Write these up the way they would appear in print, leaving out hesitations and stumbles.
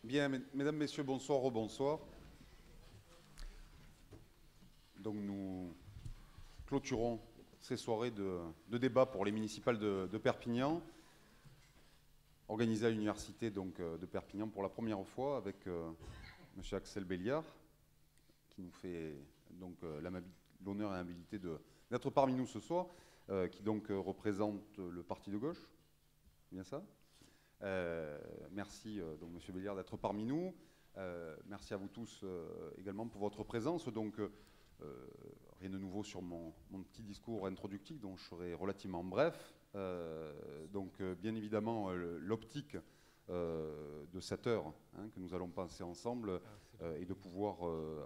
Bien, mesdames, messieurs, bonsoir, rebonsoir. Donc nous clôturons ces soirées de débat pour les municipales de Perpignan, organisées à l'université de Perpignan pour la première fois avec M. Axel Béliard, qui nous fait l'honneur et l'amabilité d'être parmi nous ce soir, qui donc représente le parti de gauche. Bien ça. Merci donc Monsieur Béliard d'être parmi nous. Merci à vous tous également pour votre présence. Donc rien de nouveau sur mon petit discours introductif, dont je serai relativement bref. Bien évidemment l'optique de cette heure que nous allons passer ensemble et de pouvoir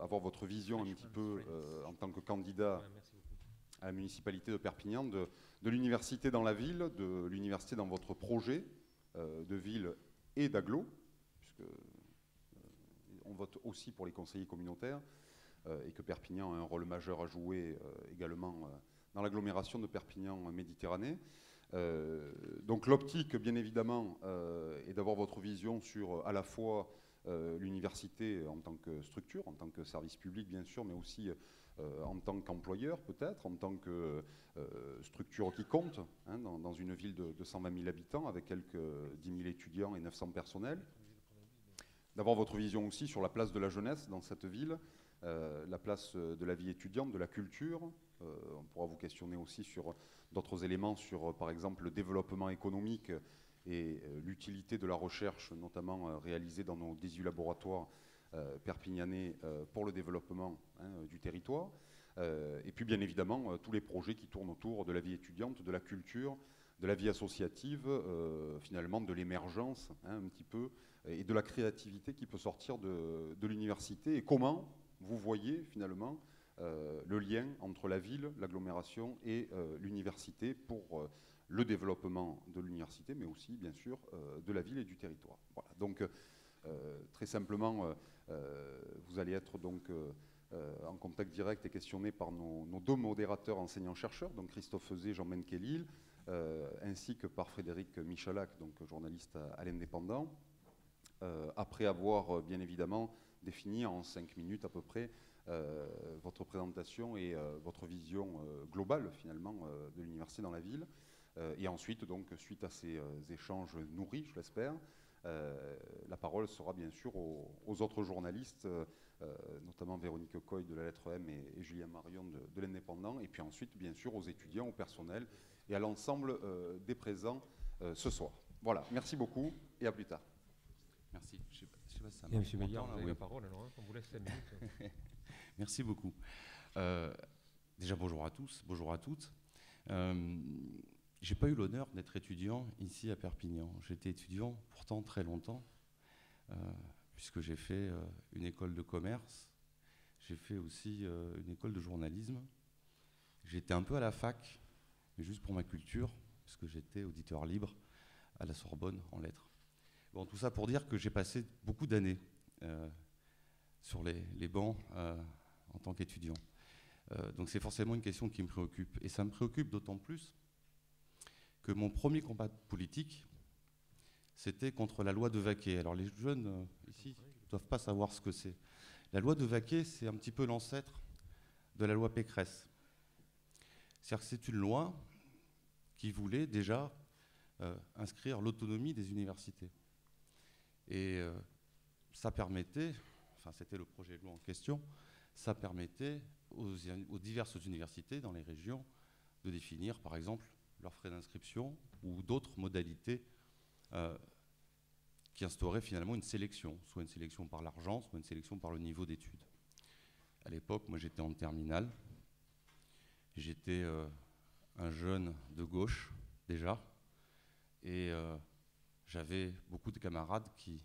avoir votre vision un petit peu en tant que candidat à la municipalité de Perpignan, de l'université dans la ville, de l'université dans votre projet de ville et d'agglo, puisque on vote aussi pour les conseillers communautaires, et que Perpignan a un rôle majeur à jouer également dans l'agglomération de Perpignan-Méditerranée. Donc l'optique, bien évidemment, est d'avoir votre vision sur à la fois l'université en tant que structure, en tant que service public, bien sûr, mais aussi en tant qu'employeur, peut-être, en tant que structure qui compte dans une ville de 120 000 habitants, avec quelques 10 000 étudiants et 900 personnels. D'avoir votre vision aussi sur la place de la jeunesse dans cette ville, la place de la vie étudiante, de la culture. On pourra vous questionner aussi sur d'autres éléments, sur par exemple le développement économique et l'utilité de la recherche, notamment réalisée dans nos 18 laboratoires perpignanais pour le développement du territoire. Et puis bien évidemment tous les projets qui tournent autour de la vie étudiante, de la culture, de la vie associative, finalement de l'émergence un petit peu, et de la créativité qui peut sortir de l'université, et comment vous voyez finalement le lien entre la ville, l'agglomération et l'université pour le développement de l'université, mais aussi bien sûr de la ville et du territoire. Voilà. Donc très simplement, vous allez être donc en contact direct et questionné par nos deux modérateurs enseignants-chercheurs, donc Christophe Feuzet et Jean Menkelil, ainsi que par Frédéric Michalak, donc journaliste à l'Indépendant, après avoir bien évidemment défini en 5 minutes à peu près votre présentation et votre vision globale finalement de l'université dans la ville. Et ensuite, donc, suite à ces échanges nourris, je l'espère, la parole sera bien sûr aux autres journalistes, notamment Véronique Coy de la Lettre M et Julien Marion de l'Indépendant, et puis ensuite, bien sûr, aux étudiants, au personnel et à l'ensemble des présents ce soir. Voilà, merci beaucoup et à plus tard. Merci. Je sais pas si ça marche. Monsieur Béliard, vous avez la parole, alors, on vous laisse 5 minutes. Merci beaucoup. Déjà, bonjour à tous, bonjour à toutes. J'ai pas eu l'honneur d'être étudiant ici à Perpignan. J'étais étudiant pourtant très longtemps, puisque j'ai fait une école de commerce, j'ai fait aussi une école de journalisme. J'étais un peu à la fac, mais juste pour ma culture, puisque j'étais auditeur libre à la Sorbonne en lettres. Bon, tout ça pour dire que j'ai passé beaucoup d'années sur les bancs en tant qu'étudiant. Donc c'est forcément une question qui me préoccupe. Et ça me préoccupe d'autant plus que mon premier combat politique, c'était contre la loi de Vaquet. Alors les jeunes ici ne doivent pas savoir ce que c'est. La loi de Vaquet, c'est un petit peu l'ancêtre de la loi Pécresse. C'est-à-dire que c'est une loi qui voulait déjà inscrire l'autonomie des universités. Et ça permettait, enfin c'était le projet de loi en question, ça permettait aux diverses universités dans les régions de définir par exemple leurs frais d'inscription ou d'autres modalités qui instauraient finalement une sélection, soit une sélection par l'argent, soit une sélection par le niveau d'études. À l'époque, moi j'étais en terminale, j'étais un jeune de gauche déjà, et j'avais beaucoup de camarades qui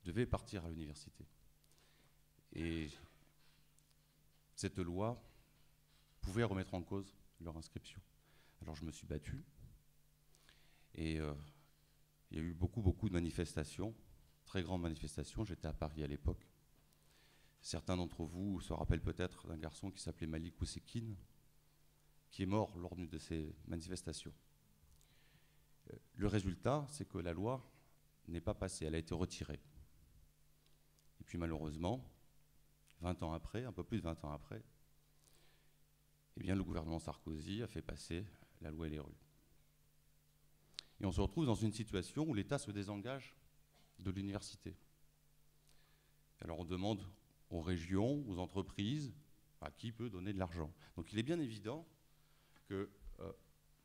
devaient partir à l'université. Et cette loi pouvait remettre en cause leur inscription. Alors je me suis battu, et il y a eu beaucoup de manifestations, très grandes manifestations. J'étais à Paris à l'époque. Certains d'entre vous se rappellent peut-être d'un garçon qui s'appelait Malik Oussekine, qui est mort lors de ces manifestations. Le résultat, c'est que la loi n'est pas passée, elle a été retirée. Et puis malheureusement, 20 ans après, un peu plus de 20 ans après, eh bien, le gouvernement Sarkozy a fait passer la loi LRU. Et on se retrouve dans une situation où l'État se désengage de l'université. Alors on demande aux régions, aux entreprises, à qui peut donner de l'argent. Donc il est bien évident que,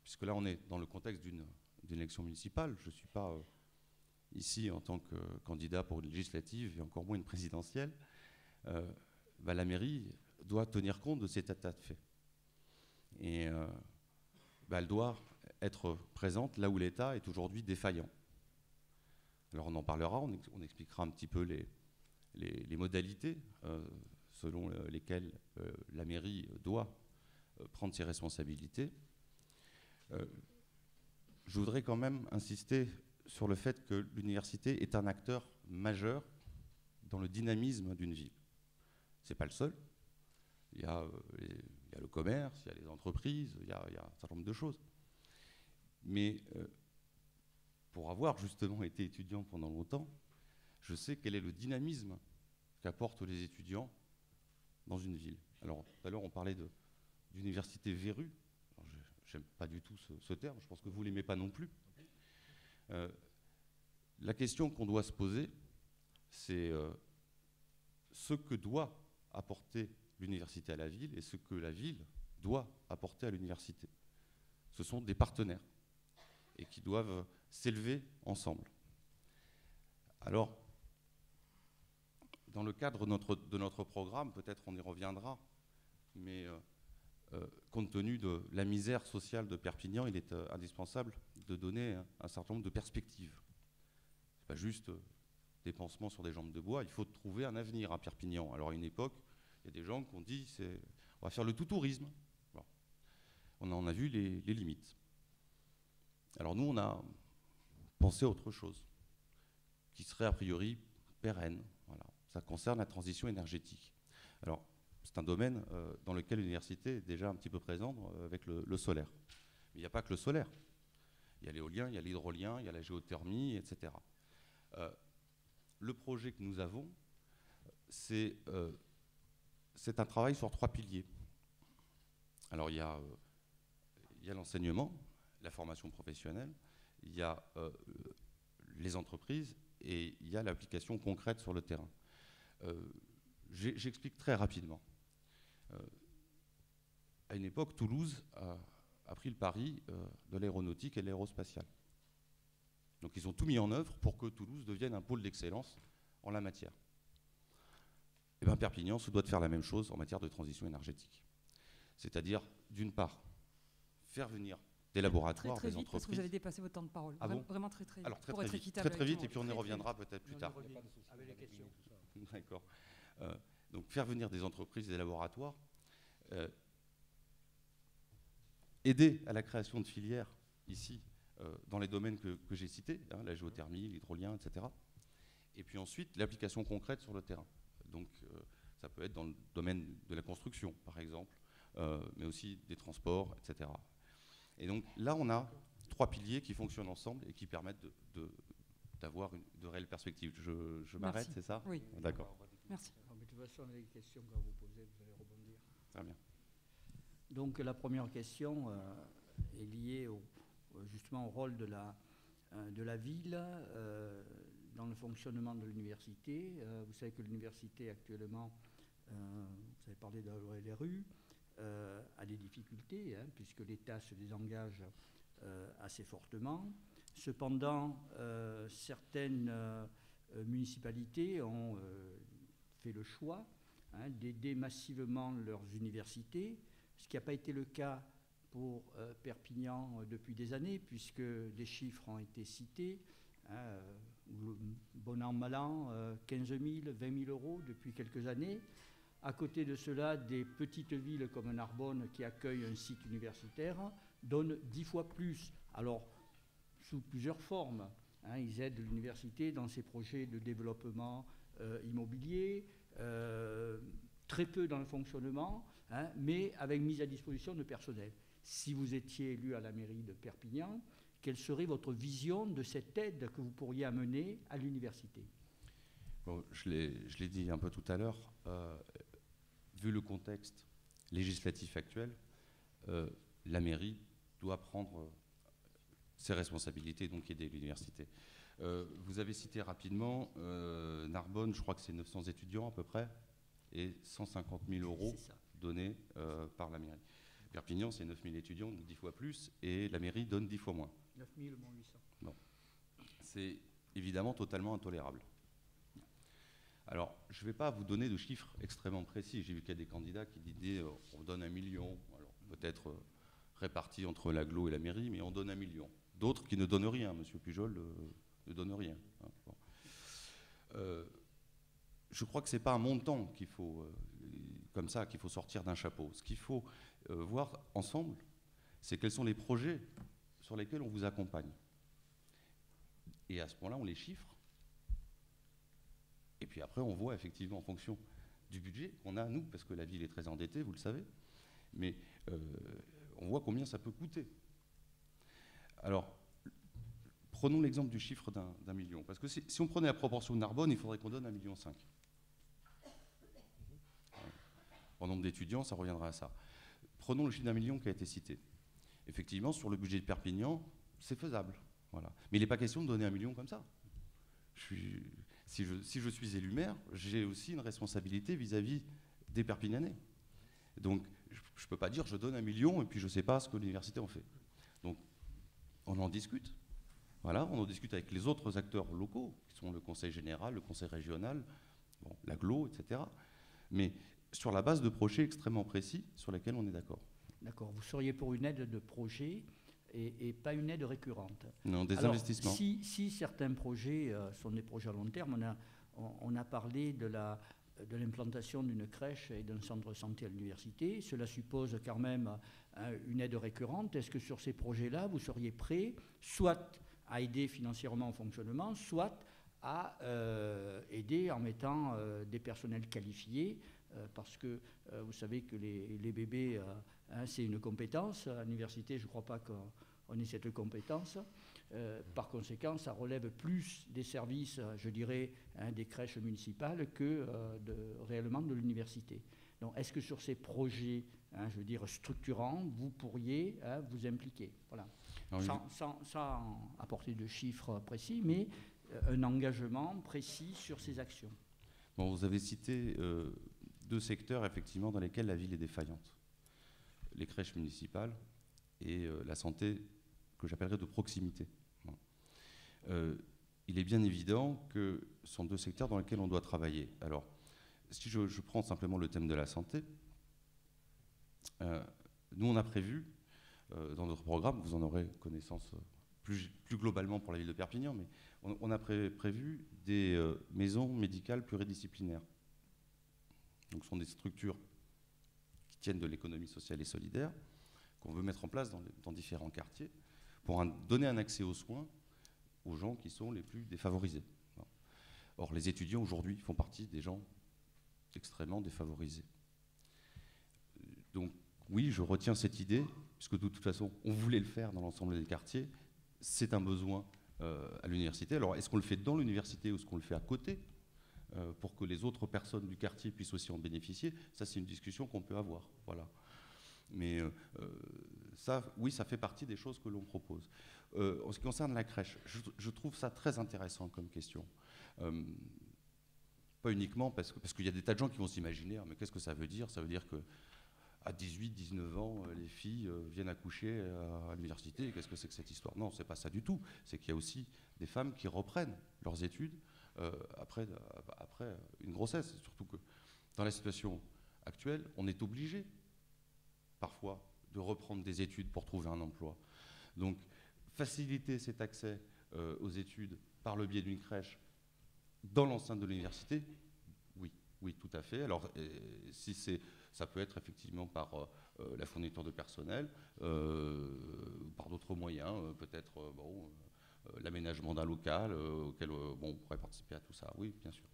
puisque là on est dans le contexte d'une élection municipale, je ne suis pas ici en tant que candidat pour une législative et encore moins une présidentielle, la mairie doit tenir compte de cet état de fait. Et elle doit être présente là où l'État est aujourd'hui défaillant. Alors on en parlera, on expliquera un petit peu les modalités selon lesquelles la mairie doit prendre ses responsabilités. Je voudrais quand même insister sur le fait que l'université est un acteur majeur dans le dynamisme d'une ville. Ce n'est pas le seul. Il y a le commerce, il y a les entreprises, il y a un certain nombre de choses. Mais pour avoir justement été étudiant pendant longtemps, je sais quel est le dynamisme qu'apportent les étudiants dans une ville. Alors tout à l'heure on parlait d'université verrue. J'aime pas du tout ce terme, je pense que vous l'aimez pas non plus. La question qu'on doit se poser, c'est ce que doit apporter l'université à la ville et ce que la ville doit apporter à l'université. Ce sont des partenaires et qui doivent s'élever ensemble. Alors, dans le cadre de notre programme, peut-être on y reviendra, mais compte tenu de la misère sociale de Perpignan, il est indispensable de donner un certain nombre de perspectives. Ce n'est pas juste des pansements sur des jambes de bois, il faut trouver un avenir à Perpignan. Alors à une époque, il y a des gens qui ont dit on va faire le tout-tourisme. Bon. On en a vu les limites. Alors nous, on a pensé à autre chose, qui serait a priori pérenne. Voilà. Ça concerne la transition énergétique. Alors, c'est un domaine dans lequel l'université est déjà un petit peu présente avec le solaire. Mais il n'y a pas que le solaire. Il y a l'éolien, il y a l'hydrolien, il y a la géothermie, etc. Le projet que nous avons, c'est un travail sur 3 piliers. Alors, il y a l'enseignement, la formation professionnelle, il y a les entreprises et il y a l'application concrète sur le terrain. J'explique très rapidement. À une époque, Toulouse a pris le pari de l'aéronautique et de l'aérospatiale. Donc ils ont tout mis en œuvre pour que Toulouse devienne un pôle d'excellence en la matière. Et bien Perpignan se doit de faire la même chose en matière de transition énergétique. C'est-à-dire, d'une part, faire venir des laboratoires, très des vite, entreprises. parce que vous avez dépassé votre temps de parole. Ah bon Vraiment très vite. Alors pour être équitable très vite, avec et puis on y reviendra peut-être plus tard. Avec les questions. D'accord. Donc faire venir des entreprises et des laboratoires, aider à la création de filières ici, dans les domaines que j'ai cités, hein, la géothermie, l'hydrolien, etc. Et puis ensuite, l'application concrète sur le terrain. Donc ça peut être dans le domaine de la construction, par exemple, mais aussi des transports, etc. Et donc là, on a 3 piliers qui fonctionnent ensemble et qui permettent d'avoir de réelles perspectives. Je m'arrête, c'est ça? Oui. D'accord. Merci. De toute façon, les questions que vous posez, vous allez rebondir. Très bien. Donc la première question est liée justement au rôle de la ville dans le fonctionnement de l'université. Vous savez que l'université actuellement, vous avez parlé de la loi LRU, a des difficultés, hein, puisque l'État se désengage assez fortement. Cependant, certaines municipalités ont fait le choix d'aider massivement leurs universités, ce qui n'a pas été le cas pour Perpignan depuis des années, puisque des chiffres ont été cités. Bon an, mal an, 15 000, 20 000 euros depuis quelques années. À côté de cela, des petites villes comme Narbonne, qui accueillent un site universitaire, donnent 10 fois plus. Alors, sous plusieurs formes. Ils aident l'université dans ses projets de développement immobilier, très peu dans le fonctionnement, mais avec mise à disposition de personnel. Si vous étiez élu à la mairie de Perpignan, quelle serait votre vision de cette aide que vous pourriez amener à l'université? Bon, je l'ai dit un peu tout à l'heure, vu le contexte législatif actuel, la mairie doit prendre ses responsabilités, donc aider l'université. Vous avez cité rapidement Narbonne, je crois que c'est 900 étudiants à peu près, et 150 000 euros donnés par la mairie. Perpignan, c'est 9 000 étudiants, donc 10 fois plus, et la mairie donne 10 fois moins. 9 000 moins 800. Bon. C'est évidemment totalement intolérable. Alors, je ne vais pas vous donner de chiffres extrêmement précis. J'ai vu qu'il y a des candidats qui disaient on donne 1 million, alors peut-être réparti entre l'agglo et la mairie, mais on donne 1 million. D'autres qui ne donnent rien. Monsieur Pujol ne donne rien. Hein. Bon. Je crois que ce n'est pas un montant qu'il faut, comme ça, qu'il faut sortir d'un chapeau. Ce qu'il faut voir ensemble, c'est quels sont les projets sur lesquels on vous accompagne. Et à ce point-là, on les chiffre. Et puis après, on voit effectivement en fonction du budget qu'on a, nous, parce que la ville est très endettée, vous le savez, mais on voit combien ça peut coûter. Alors, prenons l'exemple du chiffre d'1 million, parce que si on prenait la proportion de Narbonne, il faudrait qu'on donne 1,5 million. En nombre d'étudiants, ça reviendra à ça. Prenons le chiffre d'1 million qui a été cité. Effectivement, sur le budget de Perpignan, c'est faisable. Voilà. Mais il n'est pas question de donner 1 million comme ça. Si je suis élu maire, j'ai aussi une responsabilité vis-à-vis des Perpignanais. Donc, je ne peux pas dire je donne 1 million et puis je ne sais pas ce que l'université en fait. Donc, on en discute. Voilà, on en discute avec les autres acteurs locaux, qui sont le conseil général, le conseil régional, bon, l'agglo, etc. Mais sur la base de projets extrêmement précis sur lesquels on est d'accord. D'accord. Vous seriez pour une aide de projet et pas une aide récurrente. Non, des Alors, investissements. Si certains projets sont des projets à long terme, on a parlé de l'implantation d'une crèche et d'un centre de santé à l'université. Cela suppose quand même une aide récurrente. Est-ce que sur ces projets-là, vous seriez prêt soit à aider financièrement au fonctionnement, soit à aider en mettant des personnels qualifiés, parce que vous savez que les bébés, c'est une compétence. À l'université, je ne crois pas qu'on ait cette compétence. Par conséquent, ça relève plus des services, je dirais, des crèches municipales que réellement de l'université. Donc, est-ce que sur ces projets, je veux dire, structurants, vous pourriez vous impliquer? Voilà. Sans apporter de chiffres précis, mais un engagement précis sur ces actions. Bon, vous avez cité 2 secteurs, effectivement, dans lesquels la ville est défaillante. Les crèches municipales et la santé que j'appellerais de proximité. Il est bien évident que ce sont 2 secteurs dans lesquels on doit travailler. Alors, si je prends simplement le thème de la santé, nous on a prévu, dans notre programme, vous en aurez connaissance plus globalement pour la ville de Perpignan, mais on a prévu des maisons médicales pluridisciplinaires. Donc ce sont des structures qui tiennent de l'économie sociale et solidaire, qu'on veut mettre en place dans différents quartiers, pour donner un accès aux soins aux gens qui sont les plus défavorisés. Or, les étudiants aujourd'hui font partie des gens extrêmement défavorisés. Donc, oui, je retiens cette idée, puisque de toute façon, on voulait le faire dans l'ensemble des quartiers. C'est un besoin à l'université. Alors, est-ce qu'on le fait dans l'université ou est-ce qu'on le fait à côté pour que les autres personnes du quartier puissent aussi en bénéficier? Ça, c'est une discussion qu'on peut avoir. Voilà. Mais ça, oui, ça fait partie des choses que l'on propose. En ce qui concerne la crèche, je trouve ça très intéressant comme question. Pas uniquement parce qu'il y a des tas de gens qui vont s'imaginer, mais qu'est-ce que ça veut dire? Ça veut dire qu'à 18, 19 ans, les filles viennent accoucher à l'université. Qu'est-ce que c'est que cette histoire? Non, c'est pas ça du tout. C'est qu'il y a aussi des femmes qui reprennent leurs études après une grossesse. Surtout que dans la situation actuelle, on est obligé parfois de reprendre des études pour trouver un emploi. Donc, faciliter cet accès aux études par le biais d'une crèche dans l'enceinte de l'université, oui, tout à fait. Alors, ça peut être effectivement par la fourniture de personnel, par d'autres moyens, peut-être l'aménagement d'un local auquel on pourrait participer à tout ça. Oui, bien sûr.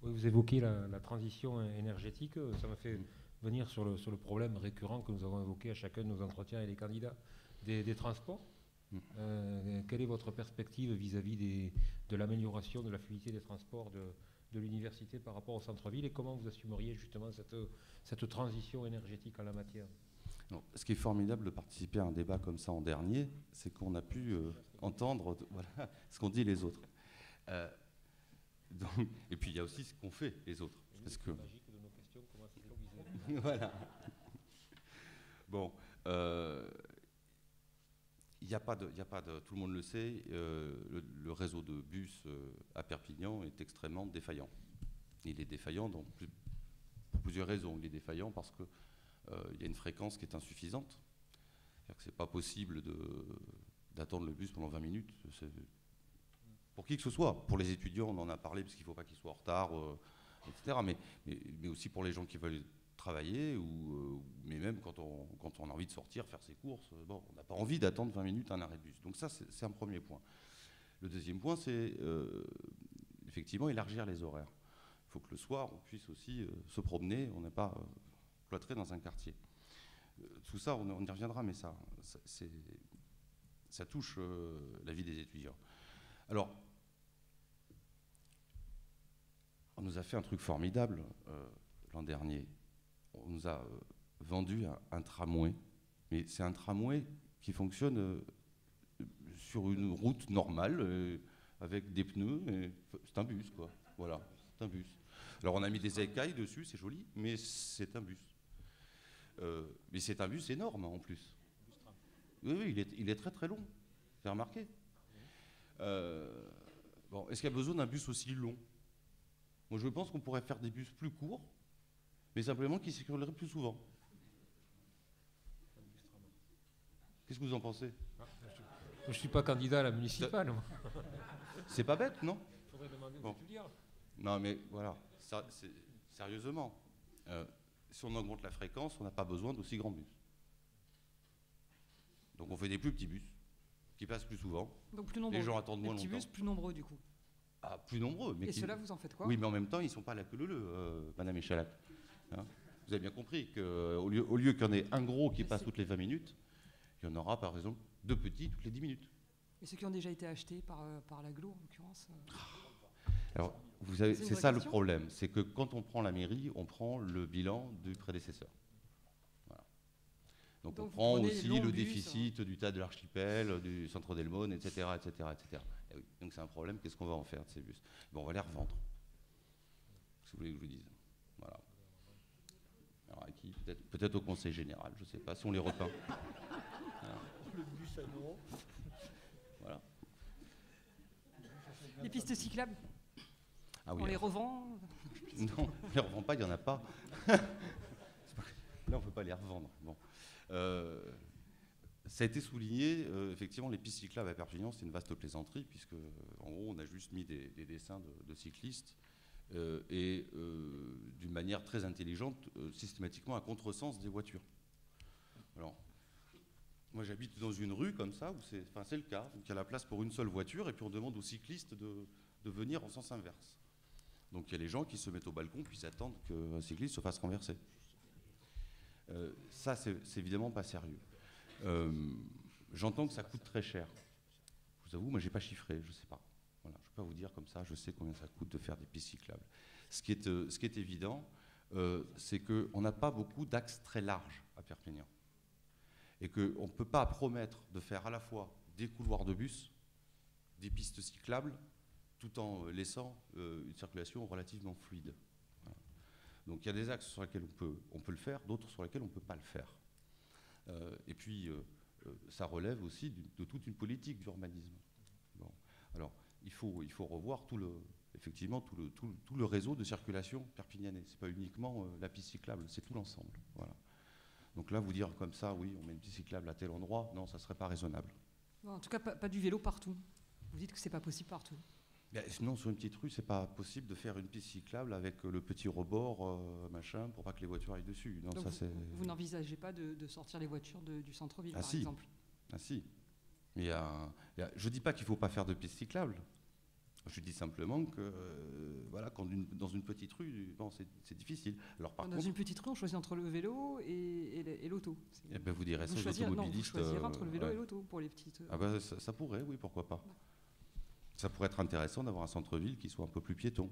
Oui, vous évoquez la transition énergétique. Ça m'a fait venir sur le problème récurrent que nous avons évoqué à chacun de nos entretiens avec les candidats des transports. Quelle est votre perspective vis-à-vis de l'amélioration de la fluidité des transports de l'université par rapport au centre-ville, et comment vous assumeriez justement cette transition énergétique en la matière? Non, ce qui est formidable de participer à un débat comme ça en dernier, c'est qu'on a pu entendre voilà, ce qu'ont dit les autres. Et puis il y a aussi ce qu'ont fait les autres. Parce que... magique de nos questions, comment c'est voilà. Bon, il n'y a pas de, tout le monde le sait, le réseau de bus à Perpignan est extrêmement défaillant. Il est défaillant pour plusieurs raisons. Il est défaillant parce que il y a une fréquence qui est insuffisante. C'est-à-dire que c'est pas possible d'attendre le bus pendant 20 minutes. Pour qui que ce soit. Pour les étudiants, on en a parlé parce qu'il ne faut pas qu'ils soient en retard, etc. Mais aussi pour les gens qui veulent travailler, mais même quand on a envie de sortir, faire ses courses, bon, on n'a pas envie d'attendre 20 minutes un arrêt de bus. Donc ça, c'est un premier point. Le deuxième point, c'est effectivement élargir les horaires. Il faut que le soir, on puisse aussi se promener, on n'est pas cloîtré dans un quartier. Tout ça, on y reviendra, mais ça touche la vie des étudiants. Alors, on nous a fait un truc formidable l'an dernier. On nous a vendu un tramway, mais c'est un tramway qui fonctionne sur une route normale, avec des pneus, c'est un bus, quoi. Voilà, c'est un bus. Alors on a mis des écailles dessus, c'est joli, mais c'est un bus. Mais c'est un bus énorme, en plus. Oui, il est très très long. Vous avez remarqué ? Bon, est-ce qu'il y a besoin d'un bus aussi long ? Moi, je pense qu'on pourrait faire des bus plus courts, mais simplement qui circuleraient plus souvent. Qu'est-ce que vous en pensez ? Je ne suis pas candidat à la municipale. C'est pas bête, non ? Il faudrait demander aux étudiants. Non, mais voilà, sérieusement, si on augmente la fréquence, on n'a pas besoin d'aussi grands bus. Donc on fait des plus petits bus, qui passent plus souvent. Donc plus nombreux. Les gens attendent moins longtemps. Les petits bus plus nombreux, du coup. Ah, plus nombreux. Mais ceux-là, vous en faites quoi ? Oui, mais en même temps, ils ne sont pas à la queue leu, Madame Échalat. Hein, vous avez bien compris qu'au lieu qu'il y en ait un gros qui passe toutes les 20 minutes, il y en aura par exemple 2 petits toutes les 10 minutes. Et ceux qui ont déjà été achetés par l'aglo, en l'occurrence Alors, vous savez, c'est ça le problème, c'est que quand on prend la mairie, on prend le bilan du prédécesseur. Voilà. Donc on prend aussi le déficit du tas de l'archipel, du centre d'Elmone, etc., etc., etc. Et oui, donc c'est un problème, qu'est-ce qu'on va en faire de ces bus ? Bon, on va les revendre. Si vous voulez que je vous dise. Voilà. Alors à qui ? Peut-être au Conseil Général, je ne sais pas, si on les repeint. Voilà. Le bus à gros. Voilà. Les pistes cyclables, Ah oui, on les revend ? Non, on ne les revend pas, il n'y en a pas. Là, on ne peut pas les revendre. Bon. Ça a été souligné, effectivement, les pistes cyclables à Perpignan, c'est une vaste plaisanterie, puisque, en gros, on a juste mis des dessins de cyclistes, et d'une manière très intelligente, systématiquement à contresens des voitures. Alors, moi, j'habite dans une rue comme ça, où c'est le cas, donc il y a la place pour une seule voiture, et puis on demande aux cyclistes de venir en sens inverse. Donc il y a les gens qui se mettent au balcon, puis attendent qu'un cycliste se fasse renverser. Ça, c'est évidemment pas sérieux. J'entends que ça coûte très cher. Je vous avoue, moi, j'ai pas chiffré, je sais pas. Voilà, je peux pas vous dire comme ça, je sais combien ça coûte de faire des pistes cyclables. Ce qui est évident, c'est qu'on n'a pas beaucoup d'axes très larges à Perpignan. Et qu'on ne peut pas promettre de faire à la fois des couloirs de bus, des pistes cyclables, tout en laissant une circulation relativement fluide. Voilà. Donc il y a des axes sur lesquels on peut le faire, d'autres sur lesquels on ne peut pas le faire. Et puis, ça relève aussi de toute une politique d'urbanisme. Bon. Alors, il faut revoir effectivement tout le réseau de circulation perpignanais. Ce n'est pas uniquement la piste cyclable, c'est tout l'ensemble. Voilà. Donc là, vous dire comme ça, oui, on met une piste cyclable à tel endroit, non, ça ne serait pas raisonnable. Bon, en tout cas, pas du vélo partout. Vous dites que ce n'est pas possible partout. Non, sur une petite rue, c'est pas possible de faire une piste cyclable avec le petit rebord, machin, pour pas que les voitures aillent dessus. Non, donc ça, vous n'envisagez pas de sortir les voitures du centre-ville, par si. exemple ? Ah si. Mais je dis pas qu'il faut pas faire de piste cyclable. Je dis simplement que, voilà, dans une petite rue, bon, c'est difficile. Alors, par Dans contre, une petite rue, on choisit entre le vélo et l'auto. eh ben, vous direz ça aux Non, vous automobilistes. choisirez entre le vélo Ouais. et l'auto pour les petites. Ah ben, ça pourrait, oui, pourquoi pas. Ça pourrait être intéressant d'avoir un centre-ville qui soit un peu plus piéton,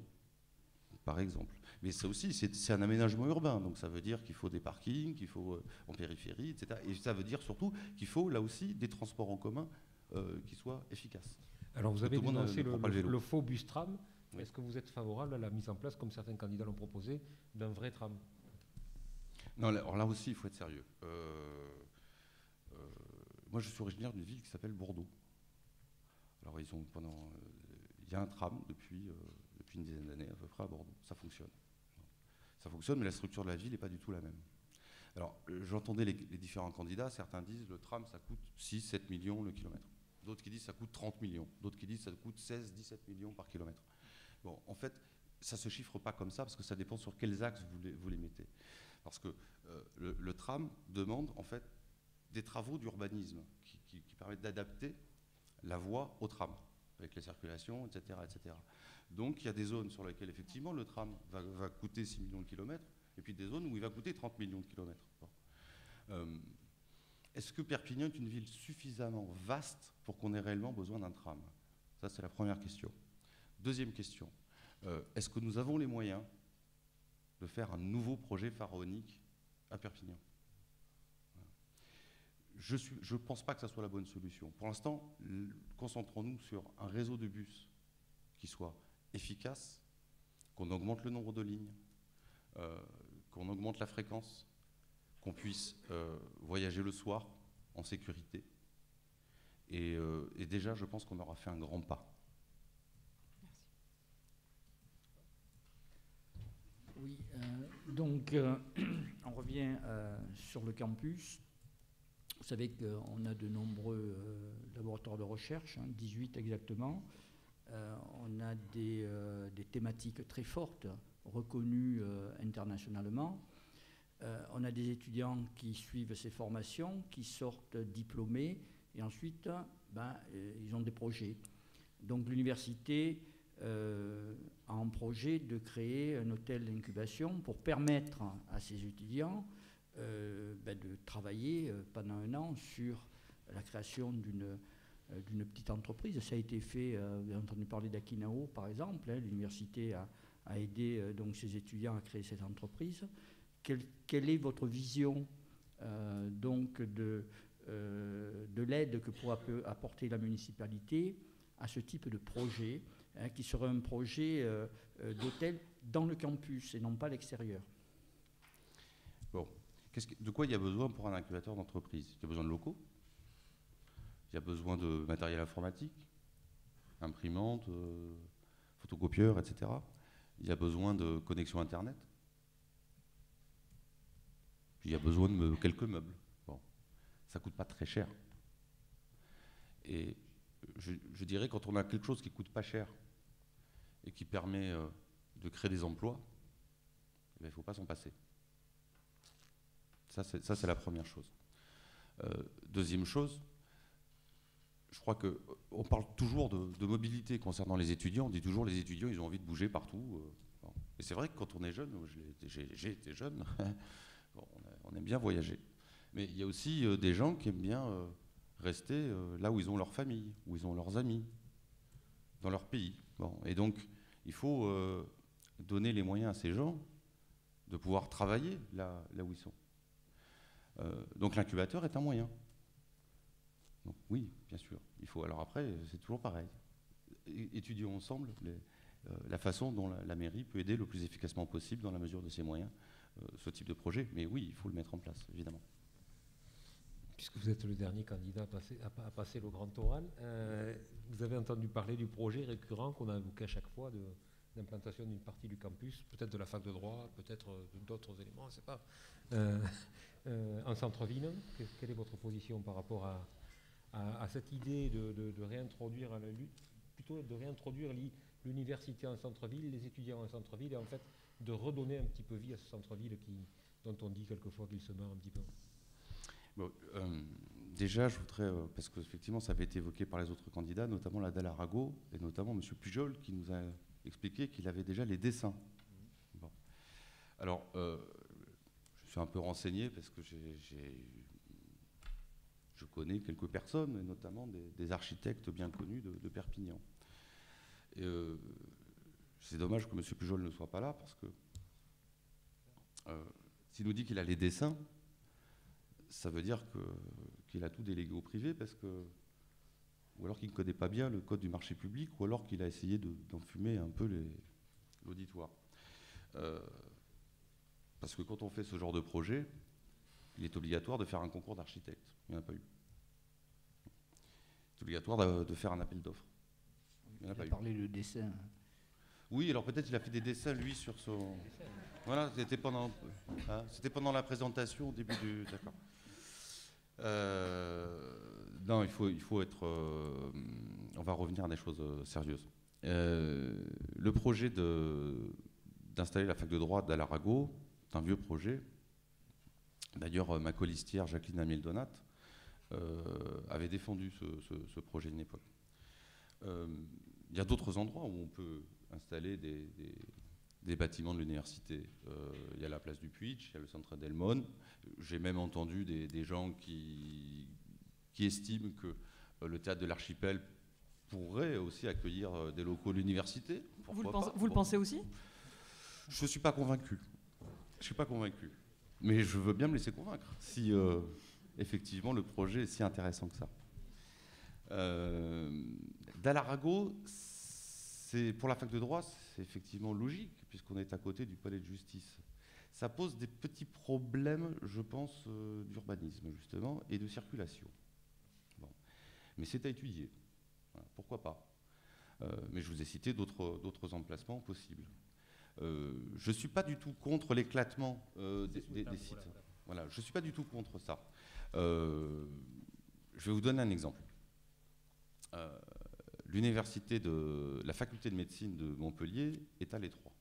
par exemple. Mais ça aussi, c'est un aménagement urbain, donc ça veut dire qu'il faut des parkings, qu'il faut en périphérie, etc. Et ça veut dire surtout qu'il faut, là aussi, des transports en commun qui soient efficaces. Alors vous avez Tout le monde dénoncé ne prend pas le vélo. le faux bus tram. Oui. Est-ce que vous êtes favorable à la mise en place, comme certains candidats l'ont proposé, d'un vrai tram? Non, alors là aussi, il faut être sérieux. Moi, je suis originaire d'une ville qui s'appelle Bordeaux. Alors, il y a un tram depuis une dizaine d'années à peu près à Bordeaux. Ça fonctionne. Ça fonctionne, mais la structure de la ville n'est pas du tout la même. Alors, j'entendais les différents candidats. Certains disent le tram, ça coûte 6-7 millions le kilomètre. D'autres qui disent ça coûte 30 millions. D'autres qui disent ça coûte 16-17 millions par kilomètre. Bon, en fait, ça ne se chiffre pas comme ça parce que ça dépend sur quels axes vous les mettez. Parce que le tram demande en fait des travaux d'urbanisme qui permettent d'adapter la voie au tram, avec les circulations, etc., etc. Donc il y a des zones sur lesquelles effectivement le tram va coûter 6 millions de kilomètres, et puis des zones où il va coûter 30 millions de kilomètres. Bon. Est-ce que Perpignan est une ville suffisamment vaste pour qu'on ait réellement besoin d'un tram? Ça, c'est la première question. Deuxième question, est-ce que nous avons les moyens de faire un nouveau projet pharaonique à Perpignan? Je ne pense pas que ça soit la bonne solution. Pour l'instant, concentrons-nous sur un réseau de bus qui soit efficace, qu'on augmente le nombre de lignes, qu'on augmente la fréquence, qu'on puisse voyager le soir en sécurité. Et déjà, je pense qu'on aura fait un grand pas. Oui, donc on revient sur le campus. Vous savez qu'on a de nombreux laboratoires de recherche, 18 exactement. On a des thématiques très fortes, reconnues internationalement. On a des étudiants qui suivent ces formations, qui sortent diplômés, et ensuite, ils ont des projets. Donc l'université a un projet de créer un hôtel d'incubation pour permettre à ces étudiants de travailler pendant un an sur la création d'une petite entreprise. Ça a été fait, vous avez entendu parler d'Akinao par exemple, l'université a aidé donc ces étudiants à créer cette entreprise. Quelle est votre vision donc de l'aide que pourra apporter la municipalité à ce type de projet, qui serait un projet d'hôtel dans le campus et non pas à l'extérieur? Bon. De quoi il y a besoin pour un incubateur d'entreprise? Il y a besoin de locaux, il y a besoin de matériel informatique, imprimantes, photocopieurs, etc. Il y a besoin de connexion Internet. Puis il y a besoin de quelques meubles. Bon, ça ne coûte pas très cher. Et je dirais, quand on a quelque chose qui ne coûte pas cher et qui permet de créer des emplois, il ne faut pas s'en passer. Ça, c'est la première chose. Deuxième chose, je crois qu'on parle toujours de mobilité concernant les étudiants. On dit toujours les étudiants, ils ont envie de bouger partout. Bon. Et c'est vrai que quand on est jeune, j'ai été jeune, bon, on aime bien voyager. Mais il y a aussi des gens qui aiment bien rester là où ils ont leur famille, où ils ont leurs amis, dans leur pays. Bon. Et donc, il faut donner les moyens à ces gens de pouvoir travailler là où ils sont. Donc l'incubateur est un moyen. Donc, oui, bien sûr. Il faut. Alors après, c'est toujours pareil. Étudions ensemble la façon dont la mairie peut aider le plus efficacement possible, dans la mesure de ses moyens, ce type de projet. Mais oui, il faut le mettre en place, évidemment. Puisque vous êtes le dernier candidat à passer le grand oral, vous avez entendu parler du projet récurrent qu'on a évoqué à chaque fois d'implantation d'une partie du campus, peut-être de la fac de droit, peut-être d'autres éléments, je ne sais pas. En centre-ville, quelle est votre position par rapport à cette idée de réintroduire l'université en centre-ville, les étudiants en centre-ville, et en fait de redonner un petit peu vie à ce centre-ville dont on dit quelquefois qu'il se meurt un petit peu? Bon, Déjà, je voudrais, parce qu'effectivement, ça avait été évoqué par les autres candidats, notamment la Dalle Arago, et notamment M. Pujol, qui nous a expliqué qu'il avait déjà les dessins. Bon. Alors, je suis un peu renseigné, parce que je connais quelques personnes, et notamment des architectes bien connus de Perpignan. C'est dommage que M. Pujol ne soit pas là, parce que s'il nous dit qu'il a les dessins, ça veut dire qu'il a tout délégué au privé, ou alors qu'il ne connaît pas bien le code du marché public, ou alors qu'il a essayé d'enfumer un peu l'auditoire. Parce que quand on fait ce genre de projet, il est obligatoire de faire un concours d'architecte. Il n'y en a pas eu. C'est obligatoire de faire un appel d'offres. Il n'y en a pas eu. Parler de dessin. Oui, alors peut-être il a fait des dessins, lui, sur son... Voilà, c'était pendant la présentation au début du... D'accord. Non, il faut être... on va revenir à des choses sérieuses. Le projet d'installer la fac de droit d'Alarago, c'est un vieux projet. D'ailleurs, ma colistière, Jacqueline Amiel-Donat, avait défendu ce projet à une époque. Il y a d'autres endroits où on peut installer des bâtiments de l'université. Il y a la place du Puig, il y a le centre Delmon. J'ai même entendu des gens qui estiment que le théâtre de l'Archipel pourrait aussi accueillir des locaux de l'université. Vous le pensez aussi? Je ne suis pas convaincu. Je ne suis pas convaincu. Mais je veux bien me laisser convaincre, si effectivement le projet est si intéressant que ça. D'Alarago, pour la fac de droit, c'est effectivement logique, puisqu'on est à côté du palais de justice. Ça pose des petits problèmes, je pense, d'urbanisme, justement, et de circulation. Bon. Mais c'est à étudier. Voilà, pourquoi pas. Mais je vous ai cité d'autres emplacements possibles. Je ne suis pas du tout contre l'éclatement des sites. Voilà, je ne suis pas du tout contre ça. Je vais vous donner un exemple. La faculté de médecine de Montpellier est à l'Étroit.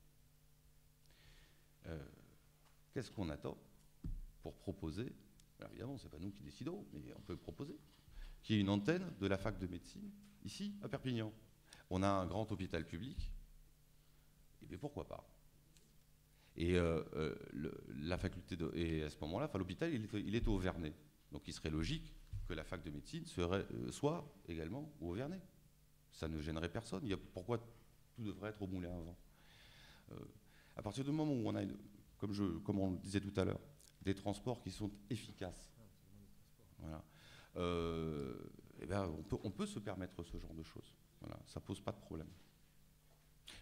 Qu'est-ce qu'on attend pour proposer? Alors évidemment, ce n'est pas nous qui décidons, mais on peut proposer qu'il y ait une antenne de la fac de médecine ici, à Perpignan. On a un grand hôpital public, et bien pourquoi pas? Et la faculté et à ce moment-là, l'hôpital, il est au Vernet. Donc il serait logique que la fac de médecine soit également au Vernet. Ça ne gênerait personne. Pourquoi tout devrait être au Moulin à Vent? À partir du moment où on a, comme on le disait tout à l'heure, des transports qui sont efficaces, voilà, eh bien, on peut se permettre ce genre de choses. Voilà, ça ne pose pas de problème.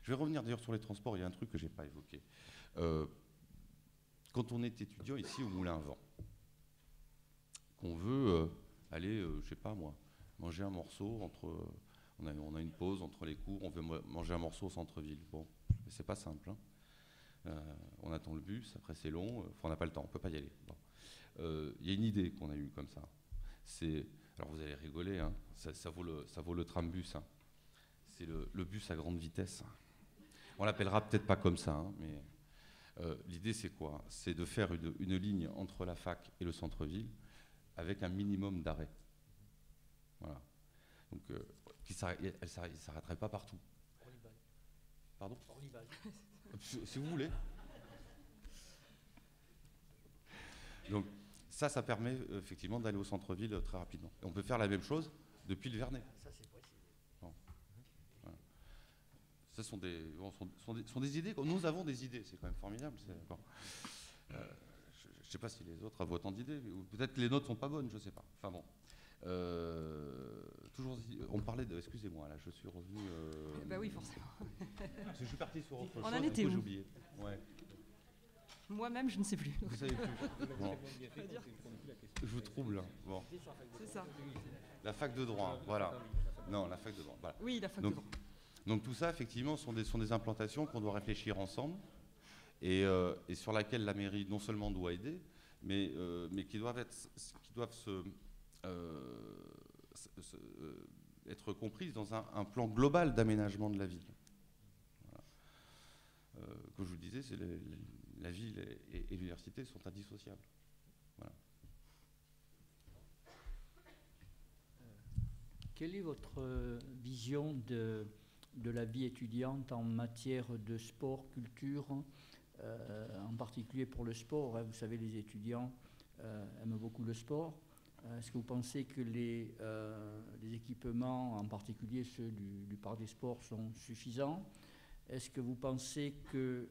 Je vais revenir d'ailleurs sur les transports. Il y a un truc que je n'ai pas évoqué. Quand on est étudiant ici au Moulin à Vent, qu'on veut aller, je ne sais pas moi, manger un morceau on a une pause entre les cours, on veut manger un morceau au centre-ville. Bon, c'est pas simple. Hein. On attend le bus, après c'est long, on n'a pas le temps, on ne peut pas y aller. Bon. Y a une idée qu'on a eue comme ça. Alors vous allez rigoler, hein, ça vaut le tram-bus. Hein. C'est le bus à grande vitesse. On l'appellera peut-être pas comme ça, hein, mais l'idée c'est quoi? C'est de faire une ligne entre la fac et le centre-ville avec un minimum d'arrêts. Voilà. Donc, elle ne s'arrêterait pas partout. Pardon? Si vous voulez. Donc, ça permet effectivement d'aller au centre-ville très rapidement. Et on peut faire la même chose depuis le Vernet. Ça, c'est possible. Bon. Voilà. Ce sont des idées. Nous avons des idées, c'est quand même formidable. Bon. Je ne sais pas si les autres avaient autant d'idées, ou peut-être que les nôtres ne sont pas bonnes, je ne sais pas. Enfin bon. Toujours, on parlait de... Excusez-moi, là, je suis revenu... Bah oui, forcément. Parce que je suis parti sur autre chose. On en était où? J'ai oublié. Ouais. Moi-même, je ne sais plus. Vous savez plus. Bon. Je vous trouble. Hein. Bon. C'est ça. La fac de droit, voilà. Non, la fac de droit, voilà. Oui, la fac de droit. Donc tout ça, effectivement, sont des implantations qu'on doit réfléchir ensemble et sur laquelle la mairie non seulement doit aider, mais qui doivent être comprises dans un plan global d'aménagement de la ville. Voilà. Comme je vous le disais, la ville et l'université sont indissociables. Voilà. quelle est votre vision de la vie étudiante en matière de sport, culture, en particulier pour le sport, hein? Vous savez, les étudiants aiment beaucoup le sport. Est-ce que vous pensez que les équipements, en particulier ceux du parc des sports, sont suffisants? Est-ce que vous pensez que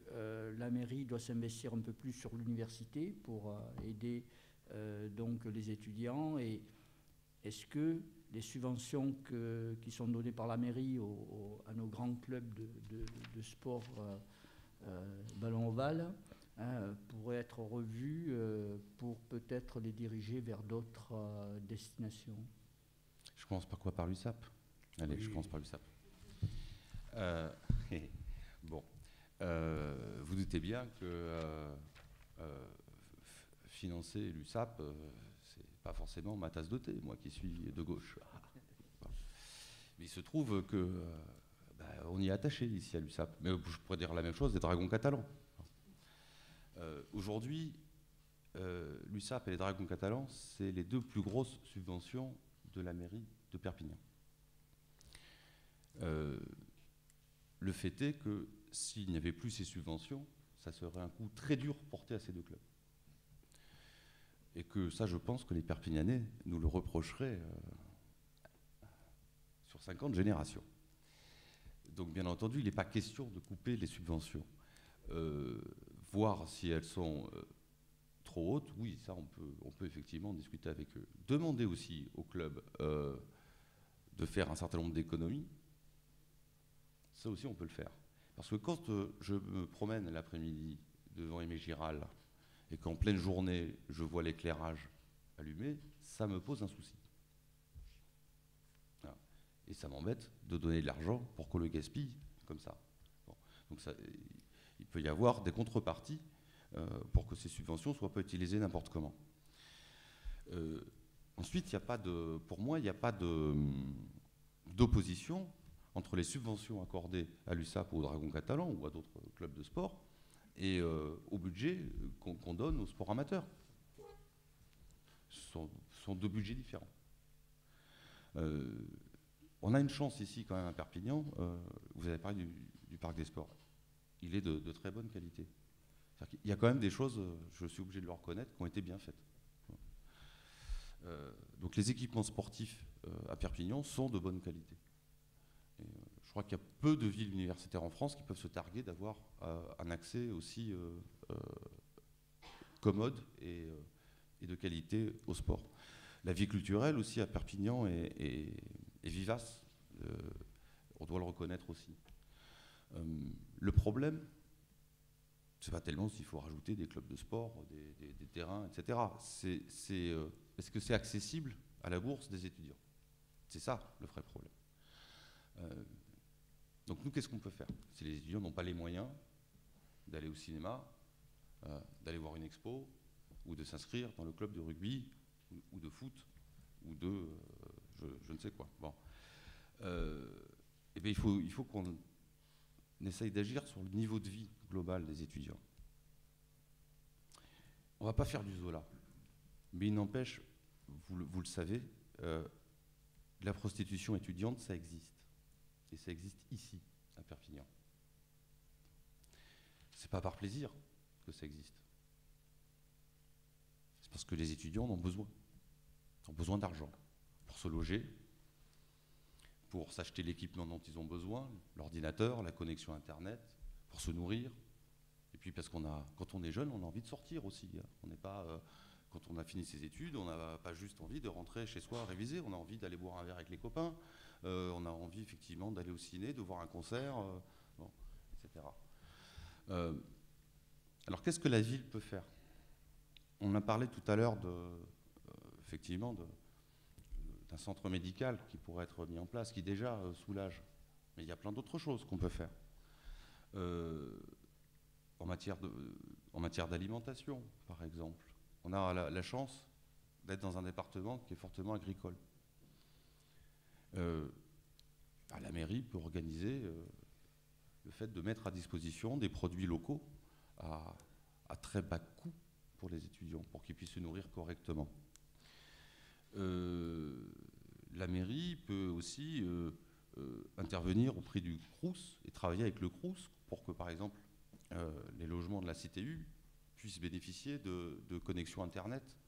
la mairie doit s'investir un peu plus sur l'université pour aider donc les étudiants? Et est-ce que les subventions qui sont données par la mairie à nos grands clubs de sport ballon ovale pourraient être revues pour peut-être les diriger vers d'autres destinations? Je commence par quoi? Par l'USAP? Allez, oui. Je commence par l'USAP. Bon, vous doutez bien que financer l'USAP, c'est pas forcément ma tasse de thé, moi qui suis de gauche. Mais il se trouve que on y est attaché ici à l'USAP. Mais je pourrais dire la même chose des Dragons catalans. Aujourd'hui, l'USAP et les Dragons catalans, c'est les deux plus grosses subventions de la mairie de Perpignan. Le fait est que s'il n'y avait plus ces subventions, ça serait un coup très dur porté à ces deux clubs. Et que ça, je pense que les Perpignanais nous le reprocheraient sur 50 générations. Donc, bien entendu, il n'est pas question de couper les subventions. Voir si elles sont trop hautes, oui, ça, on peut effectivement discuter avec eux. Demander aussi au club de faire un certain nombre d'économies. Ça aussi, on peut le faire. Parce que quand je me promène l'après-midi devant Aimé Giral et qu'en pleine journée, je vois l'éclairage allumé, ça me pose un souci. Voilà. Et ça m'embête de donner de l'argent pour qu'on le gaspille comme ça. Bon. Donc ça, il peut y avoir des contreparties pour que ces subventions ne soient pas utilisées n'importe comment. Ensuite, pour moi, il n'y a pas d'opposition entre les subventions accordées à l'USAP ou au Dragon catalan ou à d'autres clubs de sport et au budget qu'on donne au sport amateur. Ce sont deux budgets différents. On a une chance ici quand même à Perpignan. Vous avez parlé du parc des sports. Il est de très bonne qualité. Il y a quand même des choses, je suis obligé de le reconnaître, qui ont été bien faites. Donc les équipements sportifs à Perpignan sont de bonne qualité. Et, je crois qu'il y a peu de villes universitaires en France qui peuvent se targuer d'avoir un accès aussi commode et de qualité au sport. La vie culturelle aussi à Perpignan est vivace, on doit le reconnaître aussi. Le problème, c'est pas tellement s'il faut rajouter des clubs de sport, des terrains, etc. Est-ce que c'est accessible à la bourse des étudiants? C'est ça le vrai problème. Donc nous, qu'est-ce qu'on peut faire? Si les étudiants n'ont pas les moyens d'aller au cinéma, d'aller voir une expo, ou de s'inscrire dans le club de rugby, ou de foot, ou de je ne sais quoi. Bon. Eh bien, il faut qu'on essaye d'agir sur le niveau de vie global des étudiants. On ne va pas faire du Zola, mais il n'empêche, vous le savez, la prostitution étudiante, ça existe. Et ça existe ici, à Perpignan. C'est pas par plaisir que ça existe. C'est parce que les étudiants en ont besoin. Ils ont besoin d'argent pour se loger, pour s'acheter l'équipement dont ils ont besoin, l'ordinateur, la connexion Internet, pour se nourrir. Et puis parce quand on est jeune, on a envie de sortir aussi. On n'est pas, quand on a fini ses études, on n'a pas juste envie de rentrer chez soi réviser. On a envie d'aller boire un verre avec les copains. On a envie effectivement d'aller au ciné, de voir un concert, bon, etc. Alors qu'est-ce que la ville peut faire? On a parlé tout à l'heure effectivement d'un centre médical qui pourrait être mis en place, qui déjà soulage. Mais il y a plein d'autres choses qu'on peut faire. En matière d'alimentation, par exemple. On a la chance d'être dans un département qui est fortement agricole. La mairie peut organiser le fait de mettre à disposition des produits locaux à très bas coût pour les étudiants, pour qu'ils puissent se nourrir correctement. la mairie peut aussi intervenir auprès du Crous et travailler avec le Crous pour que, par exemple, les logements de la CTU puissent bénéficier de connexions Internet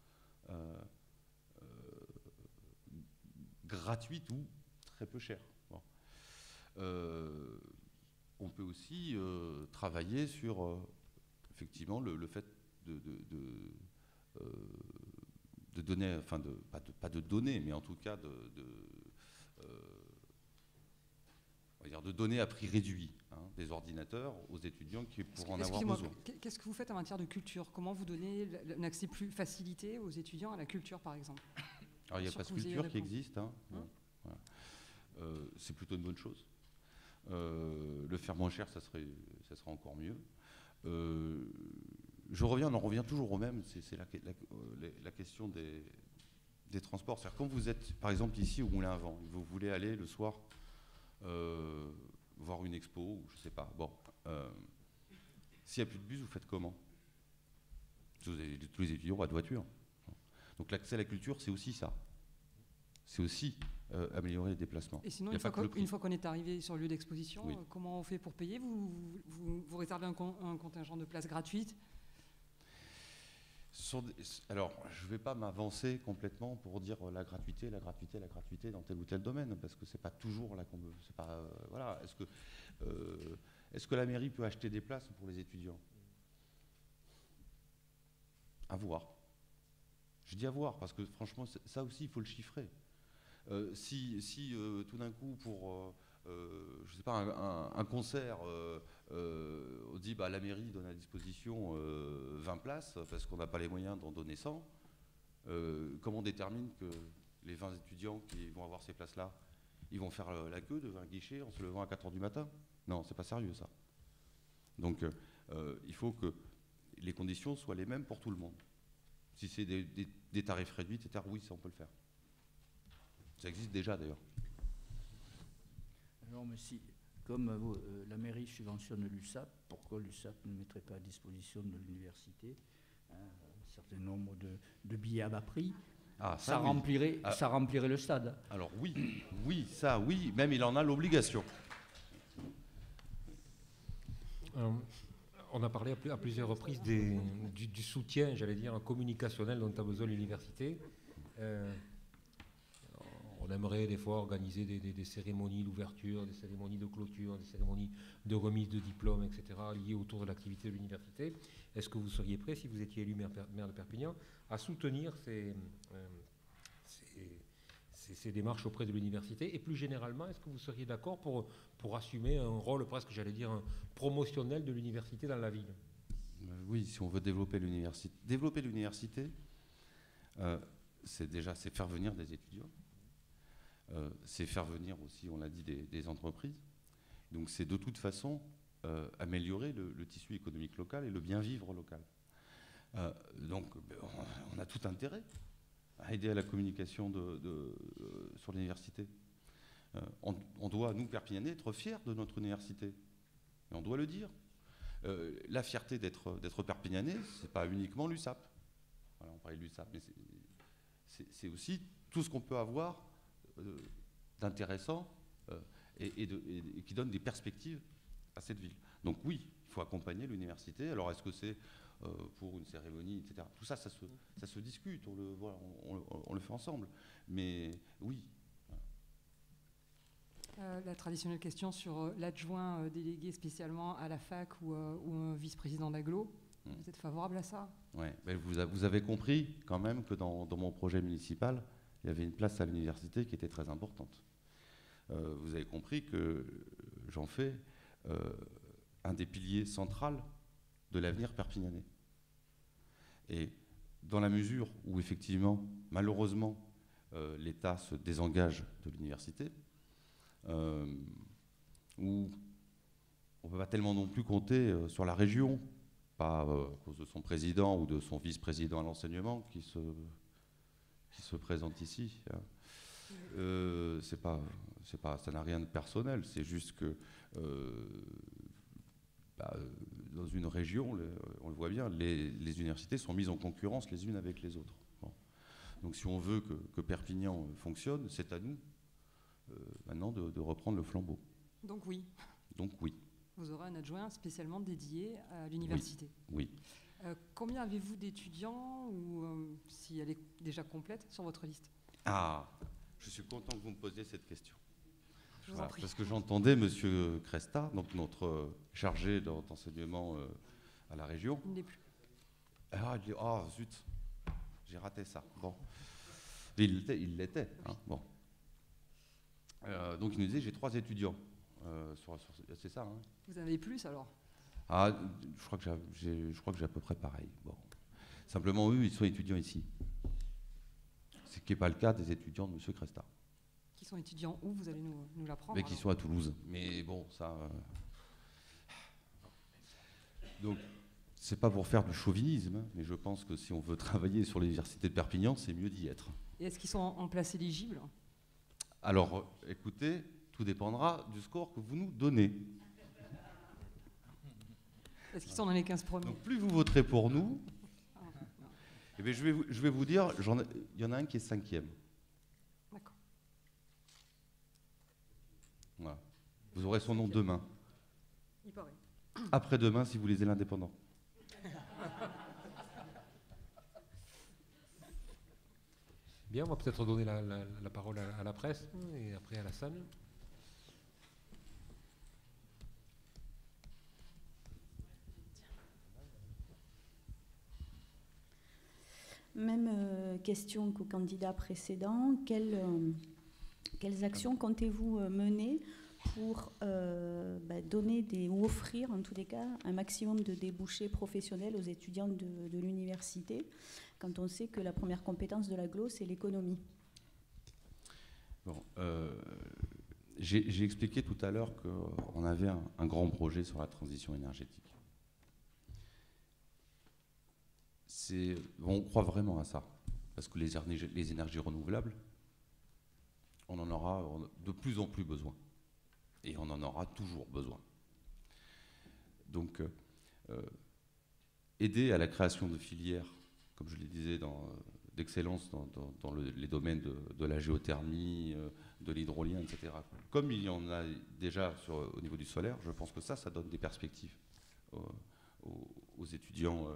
gratuites ou très peu chères. Bon. On peut aussi travailler sur, effectivement, le fait de donner, enfin, pas de donner, mais en tout cas on va dire de donner à prix réduit des ordinateurs aux étudiants qui pourront en avoir besoin. Qu'est-ce que vous faites en matière de culture? Comment vous donnez un accès plus facilité aux étudiants à la culture, par exemple? Alors, il y a Pass Culture qui existe. Bon, voilà. C'est plutôt une bonne chose. Le faire moins cher, ça serait encore mieux. On en revient toujours au même, c'est la question des transports. C'est-à-dire, quand vous êtes, par exemple, ici au Moulin à Vent, vous voulez aller le soir voir une expo, ou je sais pas. Bon, s'il n'y a plus de bus, vous faites comment? Tous les étudiants ont de voiture. Donc l'accès à la culture, c'est aussi ça. C'est aussi améliorer les déplacements. Et sinon, une fois qu'on est arrivé sur le lieu d'exposition, oui, comment on fait pour payer? Vous réservez un contingent de places gratuites? Alors, je ne vais pas m'avancer complètement pour dire la gratuité dans tel ou tel domaine, parce que c'est pas toujours là qu'on veut. C'est pas, voilà. Est-ce que la mairie peut acheter des places pour les étudiants? À voir. Je dis à voir, parce que franchement, ça aussi, il faut le chiffrer. Si tout d'un coup, pour je sais pas, un concert, on dit la mairie donne à disposition 20 places parce qu'on n'a pas les moyens d'en donner 100, comment on détermine que les 20 étudiants qui vont avoir ces places-là, ils vont faire la queue devant un guichet en se levant à 4h du matin? Non, c'est pas sérieux ça. Donc il faut que les conditions soient les mêmes pour tout le monde. Si c'est des tarifs réduits, etc., oui, ça on peut le faire. Ça existe déjà d'ailleurs. Alors, mais si, comme la mairie subventionne l'USAP, pourquoi l'USAP ne mettrait pas à disposition de l'université un certain nombre de billets à bas prix? Ça remplirait le stade. Alors oui, ça oui, même il en a l'obligation. On a parlé à plusieurs reprises du soutien, j'allais dire, communicationnel dont a besoin l'université. On aimerait des fois organiser des cérémonies d'ouverture, des cérémonies de clôture, des cérémonies de remise de diplômes, etc., liées autour de l'activité de l'université. Est-ce que vous seriez prêt, si vous étiez élu maire de Perpignan, à soutenir ces démarches auprès de l'université? Et plus généralement, est-ce que vous seriez d'accord pour assumer un rôle presque, j'allais dire, promotionnel de l'université dans la ville? Oui, si on veut développer l'université. Développer l'université, c'est faire venir des étudiants. C'est faire venir aussi, on l'a dit, des entreprises. Donc c'est de toute façon améliorer le tissu économique local et le bien-vivre local. Donc on a tout intérêt à aider à la communication sur l'université. On doit, nous, Perpignanais, être fiers de notre université. Et on doit le dire. La fierté d'être Perpignanais, c'est pas uniquement l'USAP. Voilà, on parlait de l'USAP, mais c'est aussi tout ce qu'on peut avoir d'intéressant et qui donne des perspectives à cette ville. Donc oui, il faut accompagner l'université. Alors est-ce que c'est pour une cérémonie, etc. Tout ça, ça se discute, on le fait ensemble. Mais oui. La traditionnelle question sur l'adjoint délégué spécialement à la fac ou un vice-président d'agglo. Vous êtes favorable à ça? Oui, vous avez compris quand même que dans mon projet municipal, il y avait une place à l'université qui était très importante. Vous avez compris que j'en fais un des piliers centraux de l'avenir perpignanais. Et dans la mesure où, effectivement, malheureusement, l'État se désengage de l'université, où on ne peut pas tellement non plus compter sur la région, pas à cause de son président ou de son vice-président à l'enseignement qui se présente ici. Ça n'a rien de personnel, c'est juste que dans une région, on le voit bien, les universités sont mises en concurrence les unes avec les autres. Bon. Donc si on veut que Perpignan fonctionne, c'est à nous maintenant de reprendre le flambeau. Donc oui. Donc oui. Vous aurez un adjoint spécialement dédié à l'université. Oui. Combien avez-vous d'étudiants, ou si elle est déjà complète, sur votre liste? Ah, je suis content que vous me posiez cette question. Je vous en prie. Parce que j'entendais M. Cresta, donc notre chargé d'enseignement à la région. Il ne l'est plus. Ah, il dit, oh zut, j'ai raté ça. Bon. Il l'était. Hein, bon. Donc il nous disait, j'ai 3 étudiants. C'est ça, hein? Vous en avez plus alors? Ah, je crois que j'ai à peu près pareil. Bon. Simplement, eux, ils sont étudiants ici. Ce qui n'est pas le cas des étudiants de M. Cresta. Qui sont étudiants où? Vous allez nous l'apprendre. Mais qui sont à Toulouse. Mais bon, ça... Donc, c'est pas pour faire du chauvinisme, hein, mais je pense que si on veut travailler sur l'université de Perpignan, c'est mieux d'y être. Et est-ce qu'ils sont en place éligible? Alors, écoutez, tout dépendra du score que vous nous donnez. Est-ce qu'ils sont dans les 15 premiers? Donc, plus vous voterez pour nous, eh bien, je vais vous dire, il y en a un qui est 5e. D'accord. Voilà. Vous aurez son nom demain. Il paraît. Après-demain, si vous lisez l'Indépendant. Bien, on va peut-être donner la parole à la presse et après à la salle. Même question qu'au candidat précédent. Quelles actions comptez-vous mener pour donner ou offrir, en tous les cas, un maximum de débouchés professionnels aux étudiants de l'université, quand on sait que la première compétence de l'agglo, c'est l'économie? Bon, j'ai expliqué tout à l'heure qu'on avait un grand projet sur la transition énergétique. On croit vraiment à ça, parce que les énergies renouvelables, on en aura de plus en plus besoin. Et on en aura toujours besoin. Donc, aider à la création de filières, comme je le disais, d'excellence dans les domaines de la géothermie, de l'hydrolien, etc. Comme il y en a déjà au niveau du solaire, je pense que ça donne des perspectives aux étudiants